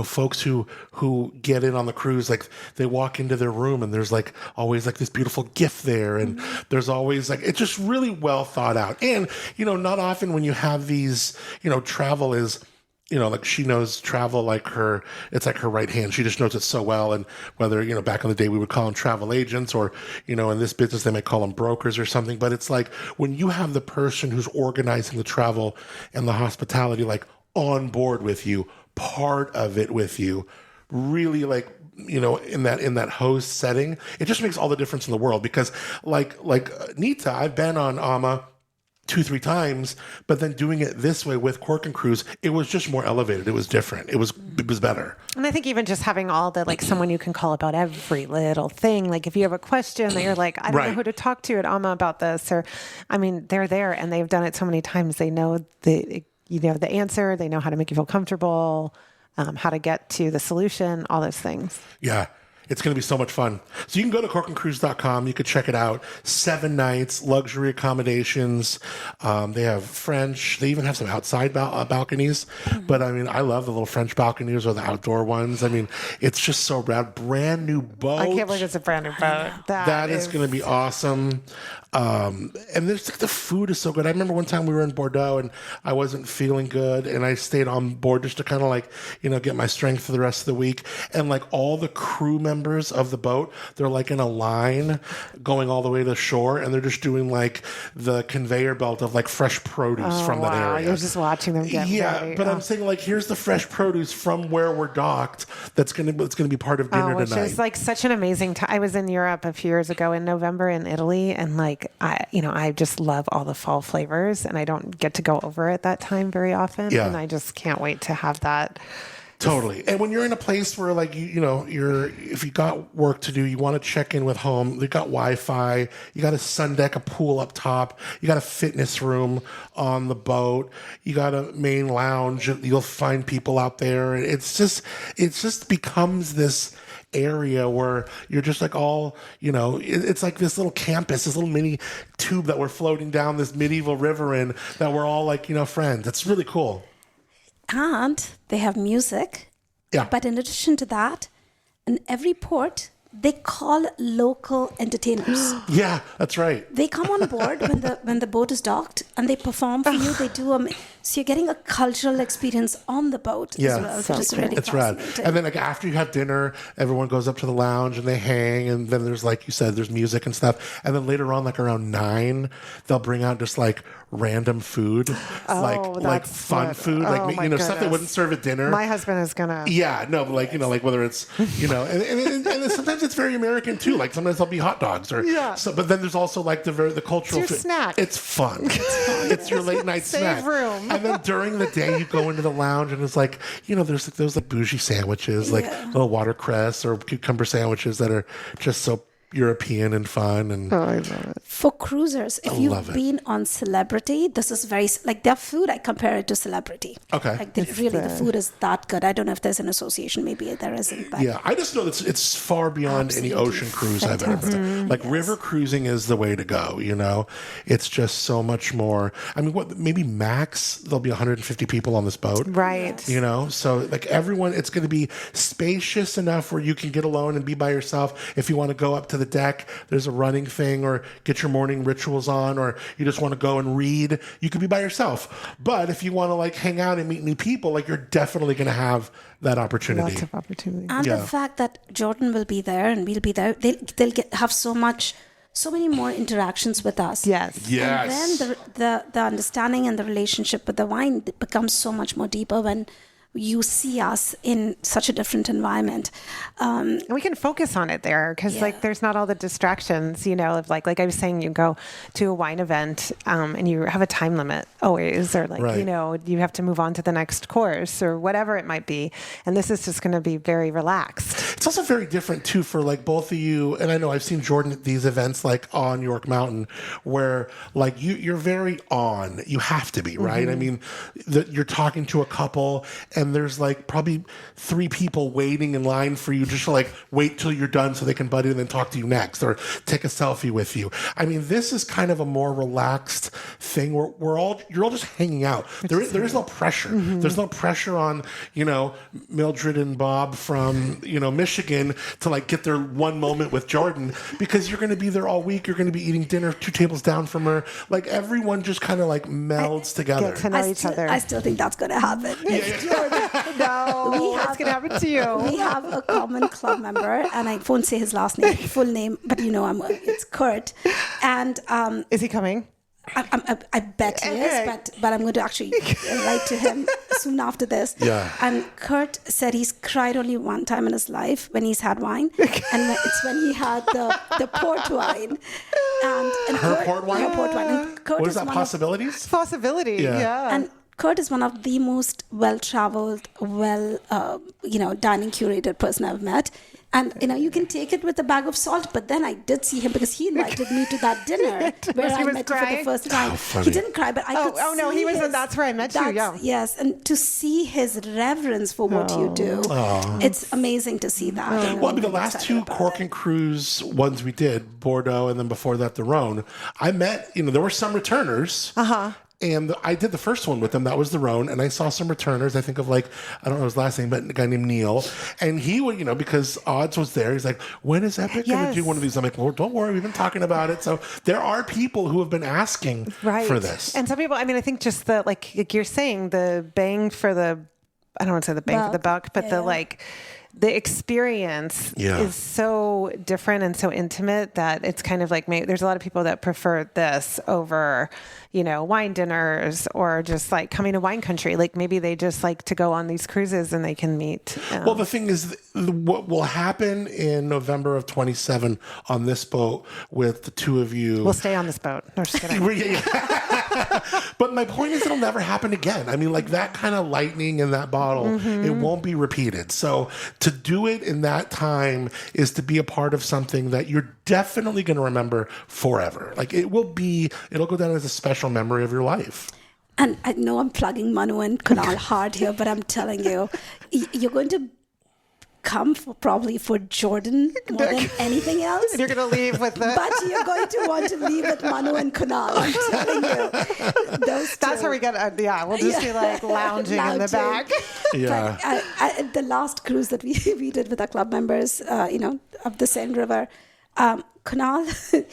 folks who get in on the cruise, like they walk into their room and there's like always like this beautiful gift there, and there's always like, it's just really well thought out. And not often when you have these, travel is, like she knows travel like it's like her right hand. She just knows it so well. And whether, back in the day we would call them travel agents, or, in this business they might call them brokers or something. But it's like when you have the person who's organizing the travel and the hospitality, like on board with you, part of it with you, really like, in that host setting, it just makes all the difference in the world. Because like Nita, I've been on Ama 2-3 times, but then doing it this way with Cork and Cruise, it was just more elevated. It was different. It was better. And I think even just having all the, like, someone you can call about every little thing, like if you have a question that you're like, I don't know who to talk to at Alma about this, or, I mean, they're there and they've done it so many times. They know the answer. They know how to make you feel comfortable, how to get to the solution, all those things. Yeah. It's going to be so much fun. So you can go to corkandcruise.com. You could check it out. 7 nights, luxury accommodations. They have French. They even have some outside balconies. But I mean, I love the little French balconies or the outdoor ones. I mean, it's just so rad. Brand new boat. I can't believe it's a brand new boat. That is going to be awesome. And there's like the food is so good. I remember one time we were in Bordeaux and I wasn't feeling good, and I stayed on board just to kind of like, you know, get my strength for the rest of the week. And like all the crew members of the boat, they're like in a line going all the way to shore, and they're just doing like the conveyor belt of like fresh produce from that area. You're just watching them get ready. But I'm saying like, here's the fresh produce from where we're docked. That's gonna be part of dinner which tonight. is like such an amazing time. I was in Europe a few years ago in November in Italy, and like I just love all the fall flavors, and I don't get to go over at that time very often. Yeah. And I just can't wait to have that. Totally. And when you're in a place where like, if you got work to do, you want to check in with home, they got Wi-Fi, you got a sun deck, a pool up top, you got a fitness room on the boat, you got a main lounge, you'll find people out there. It just becomes this area where you're just like all, it's like this little campus, this little mini tube that we're floating down this medieval river in, that we're all like, friends. It's really cool. And they have music. Yeah. But in addition to that, in every port, they call local entertainers. Yeah, that's right. They come on board when the boat is docked, and they perform for you. They do so you're getting a cultural experience on the boat as well, which is really it's rad. fascinating. And then like after you have dinner, everyone goes up to the lounge and they hang, and then there's, like you said, there's music and stuff. And then later on, like around 9, they'll bring out just like random food, like fun food, like stuff they wouldn't serve at dinner. My husband is gonna. Yeah, no, but like like whether it's and sometimes it's very American too. Like sometimes there'll be hot dogs or So, but then there's also like the cultural It's your snack. It's fun. It's your late night snack. room. And then during the day, you go into the lounge and it's like there's those like bougie sandwiches, like little watercress or cucumber sandwiches that are just so European and fun. And I love it. For cruisers, if you've been on Celebrity, this is very like their food. I compare it to Celebrity. Okay, like the food is that good. I don't know if there's an association. Maybe there isn't. But yeah, I just know that it's far beyond any ocean cruise I've ever been. Like river cruising is the way to go. It's just so much more. I mean, maybe max there'll be 150 people on this boat, right? So like everyone, it's going to be spacious enough where you can get alone and be by yourself. If you want to go up to the deck, there's a running thing, or get your morning rituals on, or you just want to go and read, you could be by yourself. But if you want to like hang out and meet new people, like you're definitely going to have that opportunity. Lots of opportunity. And the fact that Jordan will be there and we'll be there, they'll have so many more interactions with us. Yes. And then the understanding and the relationship with the wine becomes so much more deeper when you see us in such a different environment. And we can focus on it there because like there's not all the distractions, of like I was saying, you go to a wine event and you have a time limit always, or like, you have to move on to the next course or whatever it might be. And this is just going to be very relaxed. It's also very different too for like both of you. And I know I've seen Jordan at these events like on York Mountain where like you're very on, you have to be, right? I mean, you're talking to a couple and there's like probably 3 people waiting in line for you just to like wait till you're done so they can butt in and then talk to you next or take a selfie with you. I mean, this is kind of a more relaxed thing where you're all just hanging out. There is no pressure. There's no pressure on, Mildred and Bob from, Michigan to like get their one moment with Jordan, because you're going to be there all week. You're going to be eating dinner 2 tables down from her. Like everyone just kind of like melds together. Get to know each other. I still think that's going to happen. No, it's going to happen to you. We have a common club member, and I won't say his full name, but it's Kurt. And is he coming? I bet he is, but I'm going to actually write to him soon after this. Yeah. And Kurt said he's cried only one time in his life when he's had wine, and it's when he had the port wine. And her port wine? Her port wine. And Kurt what is that, Possibilities? Possibility, yeah. And Kurt is one of the most well-traveled, dining curated person I've met. And, you can take it with a bag of salt. But then I did see him because he invited me to that dinner where I met him for the first time. He didn't cry, but I could see no, he was. That's where I met you. Yeah. Yes, and to see his reverence for what you do, it's amazing to see that. Well, I mean, the last two Cork and Cruise ones we did, Bordeaux, and then before that, the Rhone, I met, there were some returners. And I did the first one with them. That was the Rhone. And I saw some returners. I think of I don't know his last name, but a guy named Neil. And he would, because Odds was there. He's like, when is Epic going to do one of these? I'm like, well, don't worry. We've been talking about it. So there are people who have been asking for this. And some people, I mean, I think just the, like you're saying, the bang for the, I don't want to say the bang for the buck, but the experience is so different and so intimate that it's kind of like there's a lot of people that prefer this over, wine dinners or just like coming to wine country. Like maybe they just like to go on these cruises and they can meet. Well, the thing is, what will happen in November of 27 on this boat with the two of you. We'll stay on this boat. No, just kidding. But my point is, it'll never happen again. I mean, like that kind of lightning in that bottle, it won't be repeated. So to do it in that time is to be a part of something that you're definitely going to remember forever. Like it'll go down as a special memory of your life. And I know I'm plugging Manu and Kunal hard here, but I'm telling you, you're going to come probably for Jordan more than anything else. And you're going to leave with the... But you're going to want to leave with Manu and Kunal. I'm telling you. That's where we get... we'll just be like lounging in the back. Yeah. But, the last cruise that we did with our club members, up the Seine River, Kunal...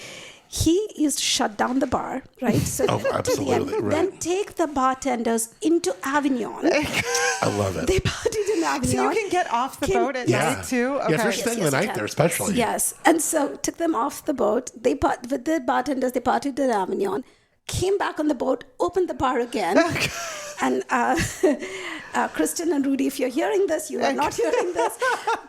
He used to shut down the bar, right? So absolutely. Right. Then take the bartenders into Avignon. I love it. They partied in Avignon. So you can get off the boat at night too? Okay. Yeah, if you're staying the night there especially. Yes. And so took them off the boat. With the bartenders, they partied in Avignon. Came back on the boat, opened the bar again. And Kristen and Rudy, if you're hearing this, you are not hearing this.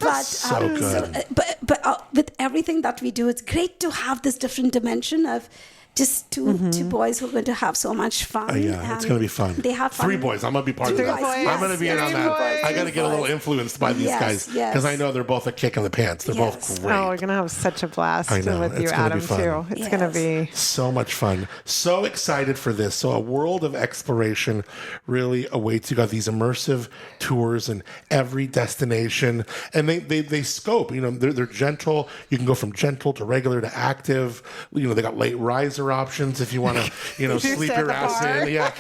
But so good. But with everything that we do, it's great to have this different dimension of just two boys who are going to have so much fun. It's going to be fun. They have fun. 3 boys. I'm going to be part of that. I'm going to be in on that. I got to get a little influenced by these guys because I know they're both a kick in the pants. They're both great. Oh, we're going to have such a blast with you, Adam, too. It's going to be so much fun. So excited for this. So a world of exploration really awaits. You got these immersive tours in every destination, and they scope. They're gentle. You can go from gentle to regular to active. They got late riser options if you want to, sleep your ass in. Yeah.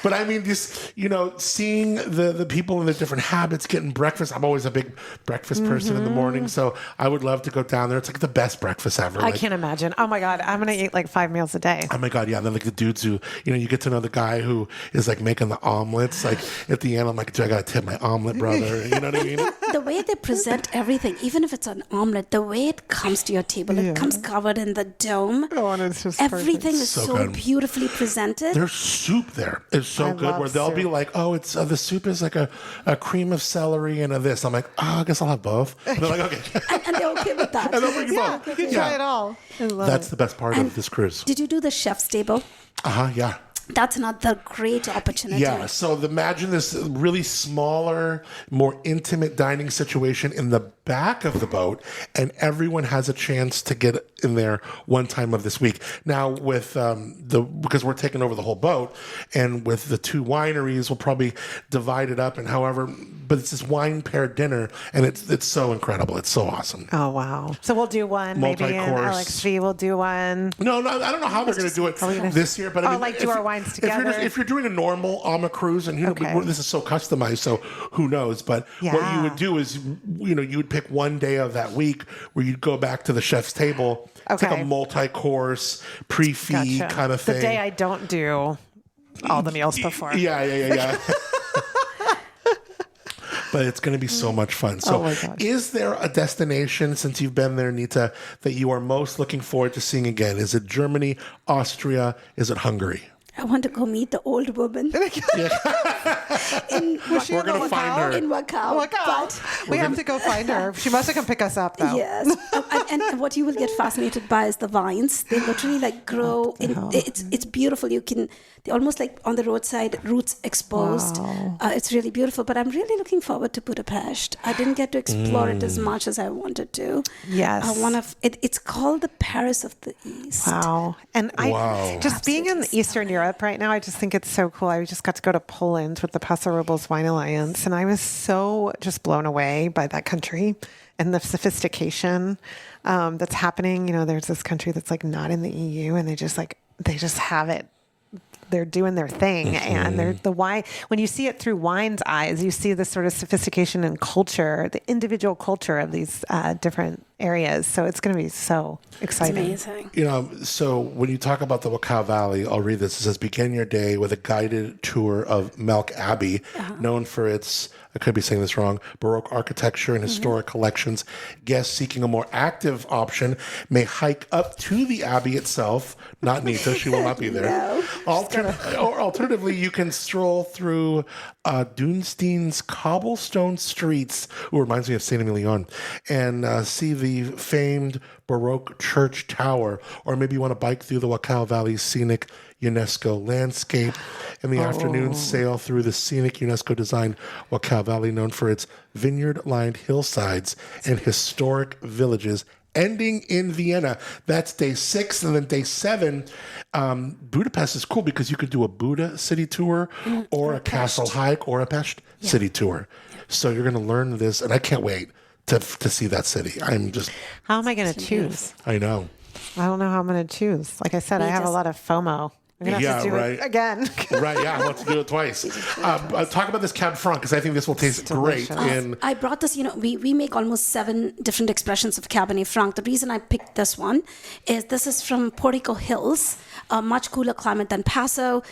But I mean, just, seeing the people in their different habits, getting breakfast. I'm always a big breakfast person in the morning. So I would love to go down there. It's like the best breakfast ever. I can't imagine. Oh my God. I'm going to eat like 5 meals a day. Oh my God. Yeah. And then like the dudes who, you get to know the guy who is like making the omelets. Like at the end, I'm like, dude, I got to tip my omelet brother. You know what I mean? The way they present everything, even if it's an omelet, the way it comes to your table, it comes covered in the dome. Oh, and it's just everything is so beautifully presented. Their soup there is so good where they'll be like, oh, it's the soup is like a cream of celery and a this. I'm like, I guess I'll have both. And they're like, okay. and they're okay with that. And they'll bring you both. You can try it all. That's the best part of this cruise. Did you do the chef's table? Yeah. That's another great opportunity. Yeah, so imagine this really smaller, more intimate dining situation in the back of the boat, and everyone has a chance to get in there one time of this week. Now, with because we're taking over the whole boat, and with the 2 wineries, we'll probably divide it up, and but it's this wine paired dinner, and it's so incredible. It's so awesome. Oh, wow. So we'll do one, maybe in LXV, we'll do one. No, I don't know how they're going to do it this year, but I mean, do our wines together. If you're doing a normal Alma cruise, and this is so customized, so who knows? But what you would do is, you would pick one day of that week where you'd go back to the chef's table. It's like a multi-course, pre-feed kind of thing. The day I don't do all the meals before. Yeah. But it's going to be so much fun. So is there a destination, since you've been there, Nita, that you are most looking forward to seeing again? Is it Germany, Austria? Is it Hungary? I want to go meet the old woman. We're going to find her. In Wachau. But We have to go find her. She must have come pick us up, though. yes, and what you will get fascinated by is the vines. They literally like grow. It's beautiful. They're almost like on the roadside, roots exposed. Wow. It's really beautiful. But I'm really looking forward to Budapest. I didn't get to explore it as much as I wanted to. Yes. It's called the Paris of the East. Wow. And just being in Absolutely Eastern Europe right now, I just think it's so cool. I just got to go to Poland with the Paso Robles Wine Alliance, and I was so just blown away by that country and the sophistication that's happening. You know, there's this country that's like not in the EU, and they just have it. They're doing their thing, and they're the wine. When you see it through wine's eyes, you see this sort of sophistication and culture, the individual culture of these different areas. So it's going to be so exciting. It's amazing. You know, so when you talk about the Wachau Valley, I'll read this. It says, begin your day with a guided tour of Melk Abbey, known for its, I could be saying this wrong, Baroque architecture and historic collections. Guests seeking a more active option may hike up to the Abbey itself. Not Nita, she will not be there. Or alternatively, you can stroll through Dunstein's cobblestone streets, reminds me of Saint Emilion, and see the famed Baroque church tower. Or maybe you want to bike through the Wachau Valley's scenic UNESCO landscape. In the afternoon, sail through the scenic UNESCO-designed Wachau Valley, known for its vineyard-lined hillsides and historic villages, ending in Vienna. That's day 6. And then day 7, Budapest is cool because you could do a Buda city tour or a castle hike or a Pest city tour. So you're going to learn this, and I can't wait to see that city. How am I going to choose? I know. I don't know how I'm going to choose. Like I said, I have a lot of FOMO. I'm going to have to do it again. Right, yeah, I want to do it twice. Talk about this Cab Franc, because I think this will taste great. I brought this, we make almost 7 different expressions of Cabernet Franc. The reason I picked this one is this is from Portico Hills, a much cooler climate than Paso,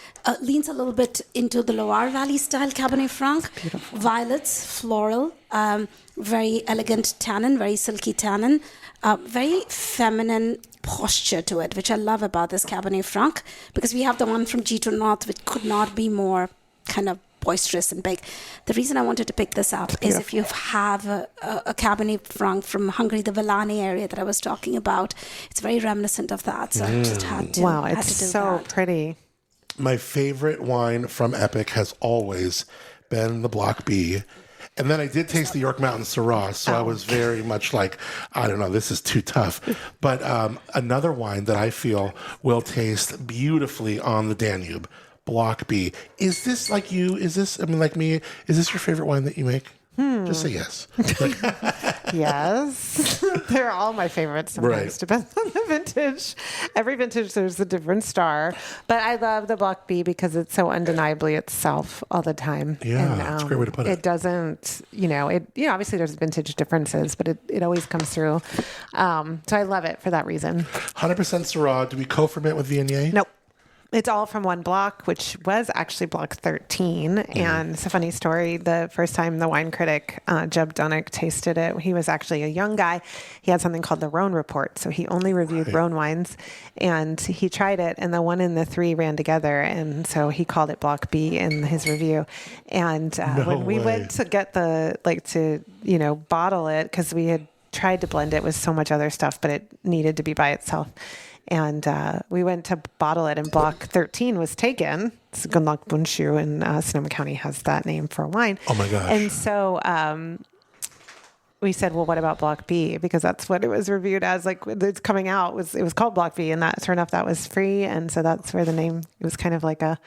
leans a little bit into the Loire Valley style Cabernet Franc. Violets, floral, very elegant tannin, very silky tannin, very feminine posture to it, which I love about this Cabernet Franc, because we have the one from G2 North, which could not be more kind of boisterous and big. The reason I wanted to pick this up is if you have a Cabernet Franc from Hungary, the Villani area that I was talking about, it's very reminiscent of that. So I just had to. Wow, it's so pretty. My favorite wine from Epoch has always been the Block B. And then I did taste the York Mountain Syrah, so I was very much like, I don't know, this is too tough. But another wine that I feel will taste beautifully on the Danube, Block B. Is this like you? Is this, like me, is this your favorite wine that you make? Just say yes. Yes. They're all my favorites sometimes. Depends on the vintage. Every vintage there's a different star. But I love the Block B because it's so undeniably itself all the time. Yeah, that's a great way to put it. It doesn't, obviously there's vintage differences, but it always comes through. So I love it for that reason. 100% Syrah. Do we co-ferment with Viognier? Nope. It's all from one block, which was actually block 13. And it's a funny story. The first time the wine critic, Jeb Dunnick, tasted it, he was actually a young guy. He had something called the Rhone Report. So he only reviewed Rhone wines. And he tried it, and the 1 and the 3 ran together. And so he called it Block B in his review. And when we went to get bottle it, because we had tried to blend it with so much other stuff, but it needed to be by itself. And we went to bottle it, and block 13 was taken. It's Gunlock Bunshu, and Sonoma County has that name for a wine. Oh, my gosh. And so we said, well, what about block B? Because that's what it was reviewed as. Like, it's coming out. It was called block B, and that turned out that was free. And so that's where the name, it was kind of like a,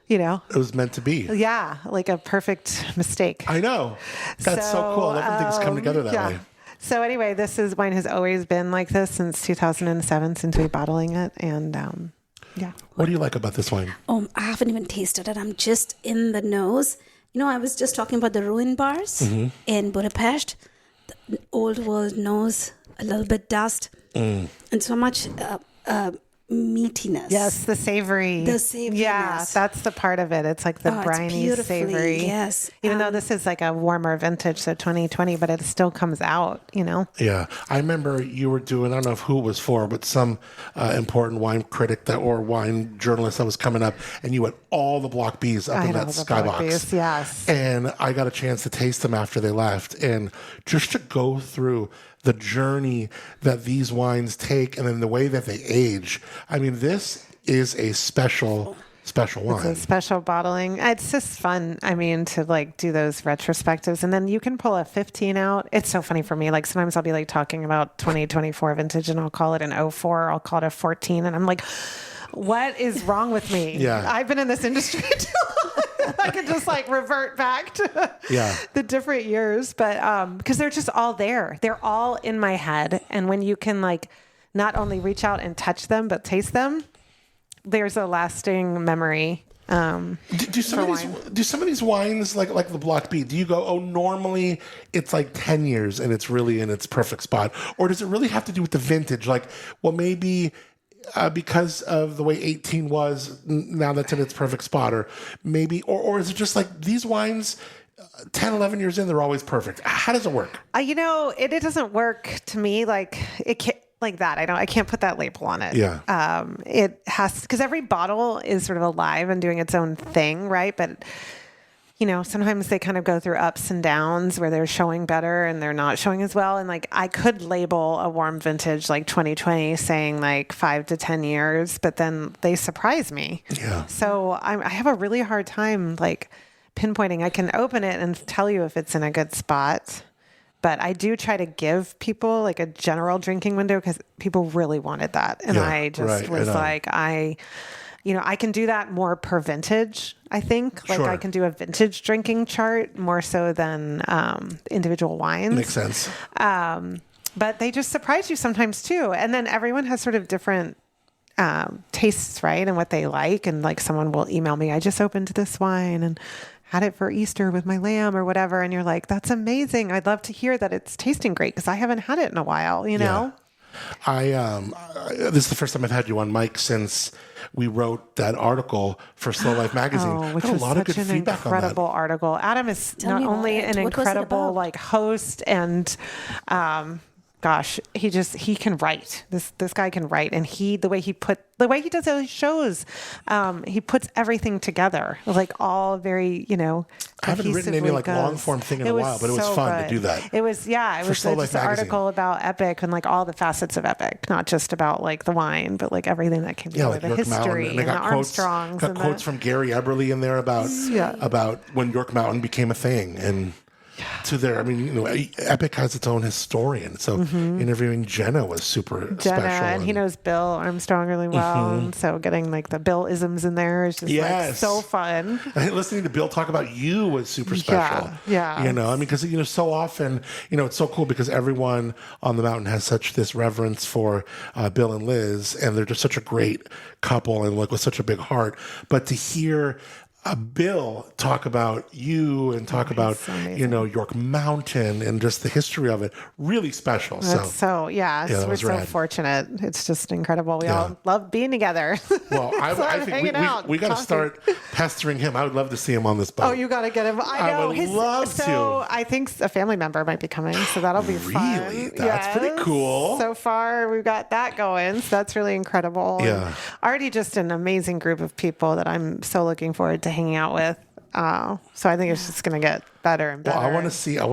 It was meant to be. Yeah, like a perfect mistake. I know. That's so cool. I love when things come together that way. So anyway, wine has always been like this since 2007, since we're bottling it. And What do you like about this wine? I haven't even tasted it. I'm just in the nose. I was just talking about the ruin bars in Budapest. The old world nose, a little bit dust, and so much meatiness. Yes, the savory. The savoriness. Yeah, that's the part of it. It's like the It's briny, beautifully, savory. yes. Even though this is like a warmer vintage, so 2020, but it still comes out, you know? Yeah. I remember you were doing, I don't know who it was for, but some important wine critic or wine journalist that was coming up, and you had all the Block Bs up in that skybox. Yes. And I got a chance to taste them after they left. And just to go through the journey that these wines take and then the way that they age. I mean, this is a special wine. It's a special bottling. It's just fun. I mean, to like do those retrospectives, and then you can pull a 15 out. It's so funny for me. Like sometimes I'll be like talking about 2024 vintage and I'll call it an 04, I'll call it a 14. And I'm like, what is wrong with me? Yeah. I've been in this industry too long. I could just like revert back to the different years, but because they're just all there. They're all in my head. And when you can like not only reach out and touch them, but taste them, there's a lasting memory. Do some of these wines like the Block B, do you go, oh, normally it's like 10 years and it's really in its perfect spot? Or does it really have to do with the vintage? Like, well, maybe because of the way 18 was, now that's in its perfect spot, or maybe, or is it just like these wines, 10, 11 years in, they're always perfect? How does it work? You know, it doesn't work to me like it can't, like that. I can't put that label on it. Yeah. It has, because every bottle is sort of alive and doing its own thing, right? But you know, sometimes they kind of go through ups and downs where they're showing better and they're not showing as well. And like, I could label a warm vintage like 2020 saying like 5 to 10 years, but then they surprise me. Yeah. So I have a really hard time like pinpointing. I can open it and tell you if it's in a good spot, but I do try to give people like a general drinking window because people really wanted that. And I just was like, I can do that more per vintage, I think. Like I can do a vintage drinking chart more so than individual wines. Makes sense. But they just surprise you sometimes too. And then everyone has sort of different tastes, right? And what they like. And like someone will email me, I just opened this wine and had it for Easter with my lamb or whatever. And you're like, that's amazing. I'd love to hear that it's tasting great because I haven't had it in a while, you know? This is the first time I've had you on, Mike, since we wrote that article for Slow Life magazine. Which got was a lot of such good an feedback on that. incredible article. Adam is not only an incredible like host and gosh, he can write. This guy can write, and the way he does his shows, he puts everything together, like all very, I haven't written any like long form thing in a while, but it was fun to do that. It was just an article about Epoch and like all the facets of Epoch, not just about like the wine, but like everything that came together, like the York history Mountain, and the Armstrongs. Got quotes from Gary Eberly in there about when York Mountain became a thing and. To their, Epoch has its own historian. So interviewing Jenna was super special. And he knows Bill Armstrong really well. And so getting like the Bill isms in there is just like so fun. And listening to Bill talk about you was super special. Yeah. Because, so often, it's so cool because everyone on the mountain has such this reverence for Bill and Liz. And they're just such a great couple and like with such a big heart. But to hear Bill talk about you and talk about, York Mountain and just the history of it, really special. We're so fortunate. It's just incredible. We all love being together. Well, I think we got to start pestering him. I would love to see him on this boat. Oh, you got to get him. I know. I would love to. So I think a family member might be coming, so that'll be fun. Really? That's pretty cool. So far, we've got that going, so that's really incredible. Yeah. And already just an amazing group of people that I'm so looking forward to hanging out with. So I think it's just going to get better and better. Well, I want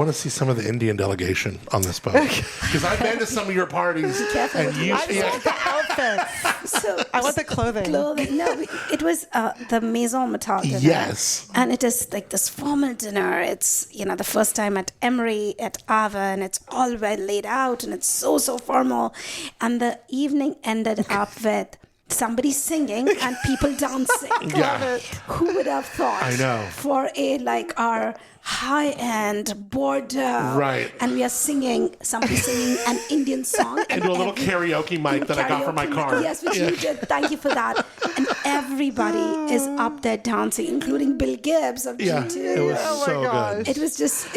to see some of the Indian delegation on this boat because I've been to some of your parties. And you, I want the outfits. I want the clothing. No, it was the Maison Matal dinner. Yes. And it is like this formal dinner. It's, the first time at Emery, at Ava, and it's all well laid out and it's so, so formal. And the evening ended up with somebody singing and people dancing. Yeah. Who would have thought? I know. For our high-end Bordeaux. Right. And we are somebody singing an Indian song. And do a little karaoke mic that I got from my car. Yes, which you did. Thank you for that. And everybody is up there dancing, including Bill Gibbs of G2. It was so good. It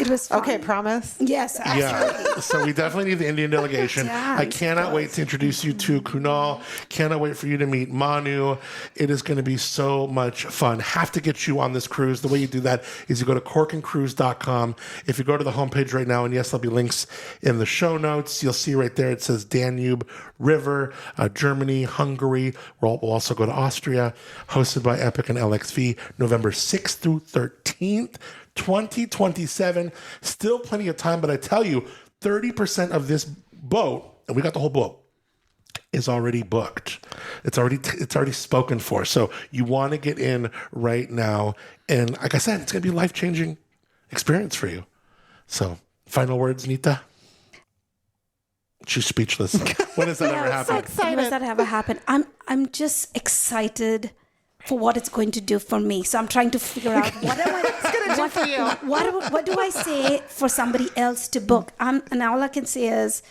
was fun. Okay, promise? Yes, absolutely. Yeah, so we definitely need the Indian delegation. I cannot wait to introduce you to Kunal. Cannot wait for you to meet Manu. It is going to be so much fun. Have to get you on this cruise. The way you do that is you go to corkandcruise.com. If you go to the homepage right now, and yes, there'll be links in the show notes, you'll see right there it says Danube River, Germany, Hungary. We'll also go to Austria, hosted by Epoch and LXV, November 6th through 13th. 2027, still plenty of time, but I tell you, 30% of this boat, and we got the whole boat, is already booked. It's already spoken for. So you want to get in right now. And like I said, it's going to be a life-changing experience for you. So final words, Nita? She's speechless. When does that ever happen? When does that ever happen? I'm just excited for what it's going to do for me. So I'm trying to figure out what do I say for somebody else to book? And all I can say is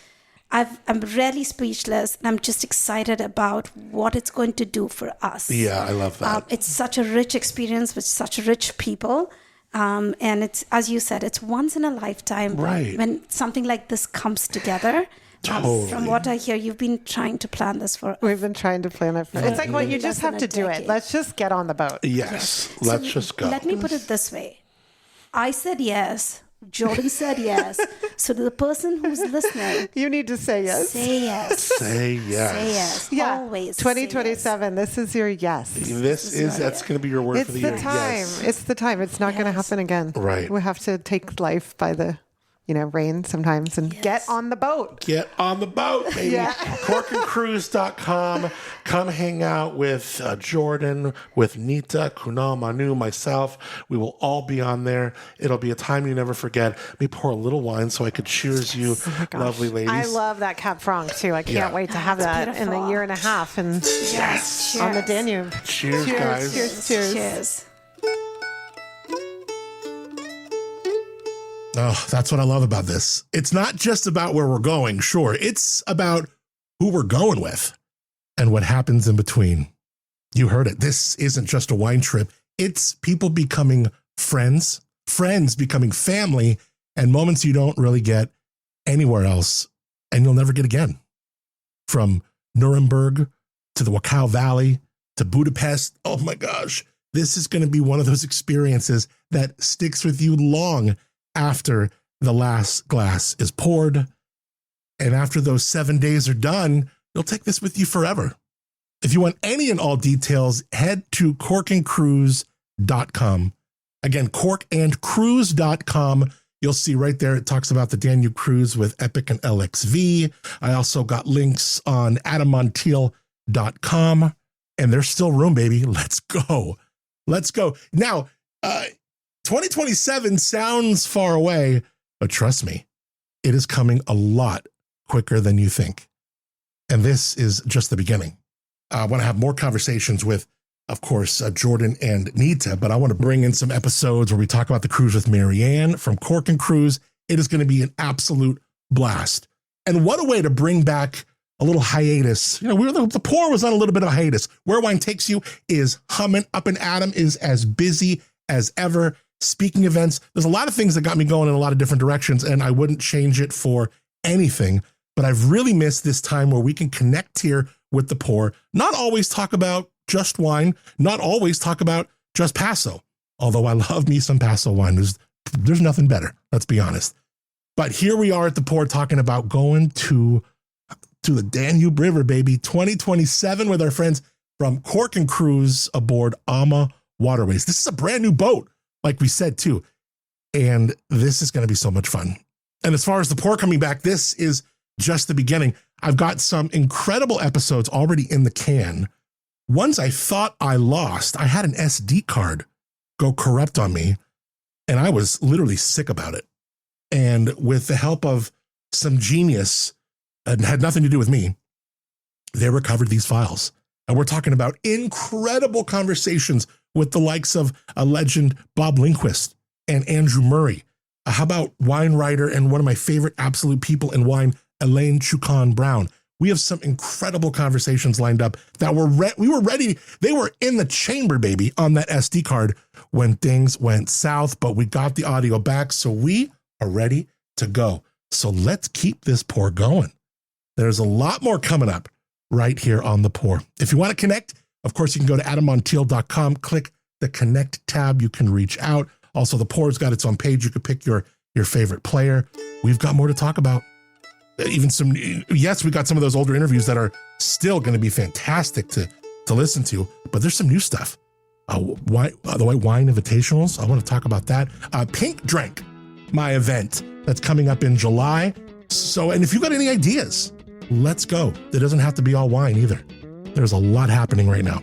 I'm really speechless, and I'm just excited about what it's going to do for us. Yeah, I love that. It's such a rich experience with such rich people. And it's, as you said, it's once in a lifetime when something like this comes together. Totally. From what I hear, you've been trying to plan this for. We've been trying to plan it for. It's like, well, you just have to do it. Let's just get on the boat. Yes. Let's just go. Let me put it this way. I said yes. Jordan said yes. So to the person who's listening, you need to say yes. Say yes. Say yes. Say yes. Yeah. Always. 2027. This is your yes. That's going to be your word for the year. It's the time. Yes. It's the time. It's not going to happen again. Right. We have to take life by the rein sometimes and get on the boat. Get on the boat, baby. Yeah. Corkandcruise.com. Come hang out with Jordan, with Nita, Kunal, Manu, myself. We will all be on there. It'll be a time you never forget. Let me pour a little wine so I could cheers you, lovely ladies. I love that Cap Franc too. I can't wait to have that in a year and a half and Yes. on the Danube. Cheers, guys. Cheers. Oh, that's what I love about this. It's not just about where we're going, sure. It's about who we're going with and what happens in between. You heard it. This isn't just a wine trip. It's people becoming friends, friends becoming family, and moments you don't really get anywhere else and you'll never get again. From Nuremberg to the Wachau Valley to Budapest. Oh my gosh. This is going to be one of those experiences that sticks with you long after the last glass is poured. And after those 7 days are done, you'll take this with you forever. If you want any and all details, head to corkandcruise.com. Again, corkandcruise.com. You'll see right there, it talks about the Danube cruise with Epoch and LXV. I also got links on adammontiel.com. And there's still room, baby. Let's go. Let's go. Now, 2027 sounds far away, but trust me, it is coming a lot quicker than you think. And this is just the beginning. I want to have more conversations with, of course, Jordan and Nita, but I want to bring in some episodes where we talk about the cruise with Marianne from Cork and Cruise. It is going to be an absolute blast. And what a way to bring back a little hiatus. The pour was on a little bit of a hiatus. Where Wine Takes You is humming. Up+Adam is as busy as ever. Speaking events, there's a lot of things that got me going in a lot of different directions, and I wouldn't change it for anything. But I've really missed this time where we can connect here with the pour, not always talk about just wine, not always talk about just Paso, although I love me some Paso wine. There's nothing better, let's be honest. But here we are at the pour talking about going to the Danube River, baby, 2027 with our friends from Cork and Cruise aboard Ama Waterways. This is a brand new boat, like we said, too. And this is going to be so much fun. And as far as the pour coming back, this is just the beginning. I've got some incredible episodes already in the can. Ones I thought I lost. I had an SD card go corrupt on me, and I was literally sick about it. And with the help of some genius, and had nothing to do with me, they recovered these files. And we're talking about incredible conversations with the likes of a legend Bob Lindquist and Andrew Murray? How about wine writer and one of my favorite absolute people in wine, Elaine Chukon Brown? We have some incredible conversations lined up that we were ready. They were in the chamber, baby, on that SD card when things went south, but we got the audio back, so we are ready to go. So let's keep this pour going. There's a lot more coming up right here on The Pour. If you want to connect, of course, you can go to adammontiel.com, click the Connect tab. You can reach out. Also, The Pour's got its own page. You can pick your favorite player. We've got more to talk about. Yes, we got some of those older interviews that are still going to be fantastic to listen to, but there's some new stuff. The White Wine Invitationals, I want to talk about that. Pink Drink, my event that's coming up in July. So, and if you got any ideas, let's go. It doesn't have to be all wine either. There's a lot happening right now.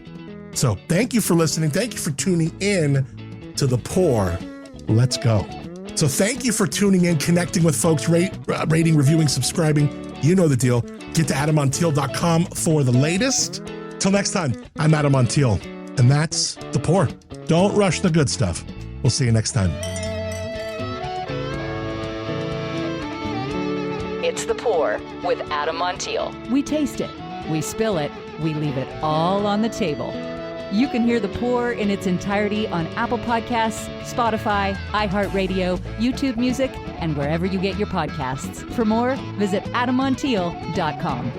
So thank you for listening. Thank you for tuning in to The Pour. Let's go. So thank you for tuning in, connecting with folks, rating, reviewing, subscribing. You know the deal. Get to adammontiel.com for the latest. Till next time, I'm Adam Montiel, and that's The Pour. Don't rush the good stuff. We'll see you next time. It's The Pour with Adam Montiel. We taste it, we spill it, we leave it all on the table. You can hear The Pour in its entirety on Apple Podcasts, Spotify, iHeartRadio, YouTube Music, and wherever you get your podcasts. For more, visit adammontiel.com.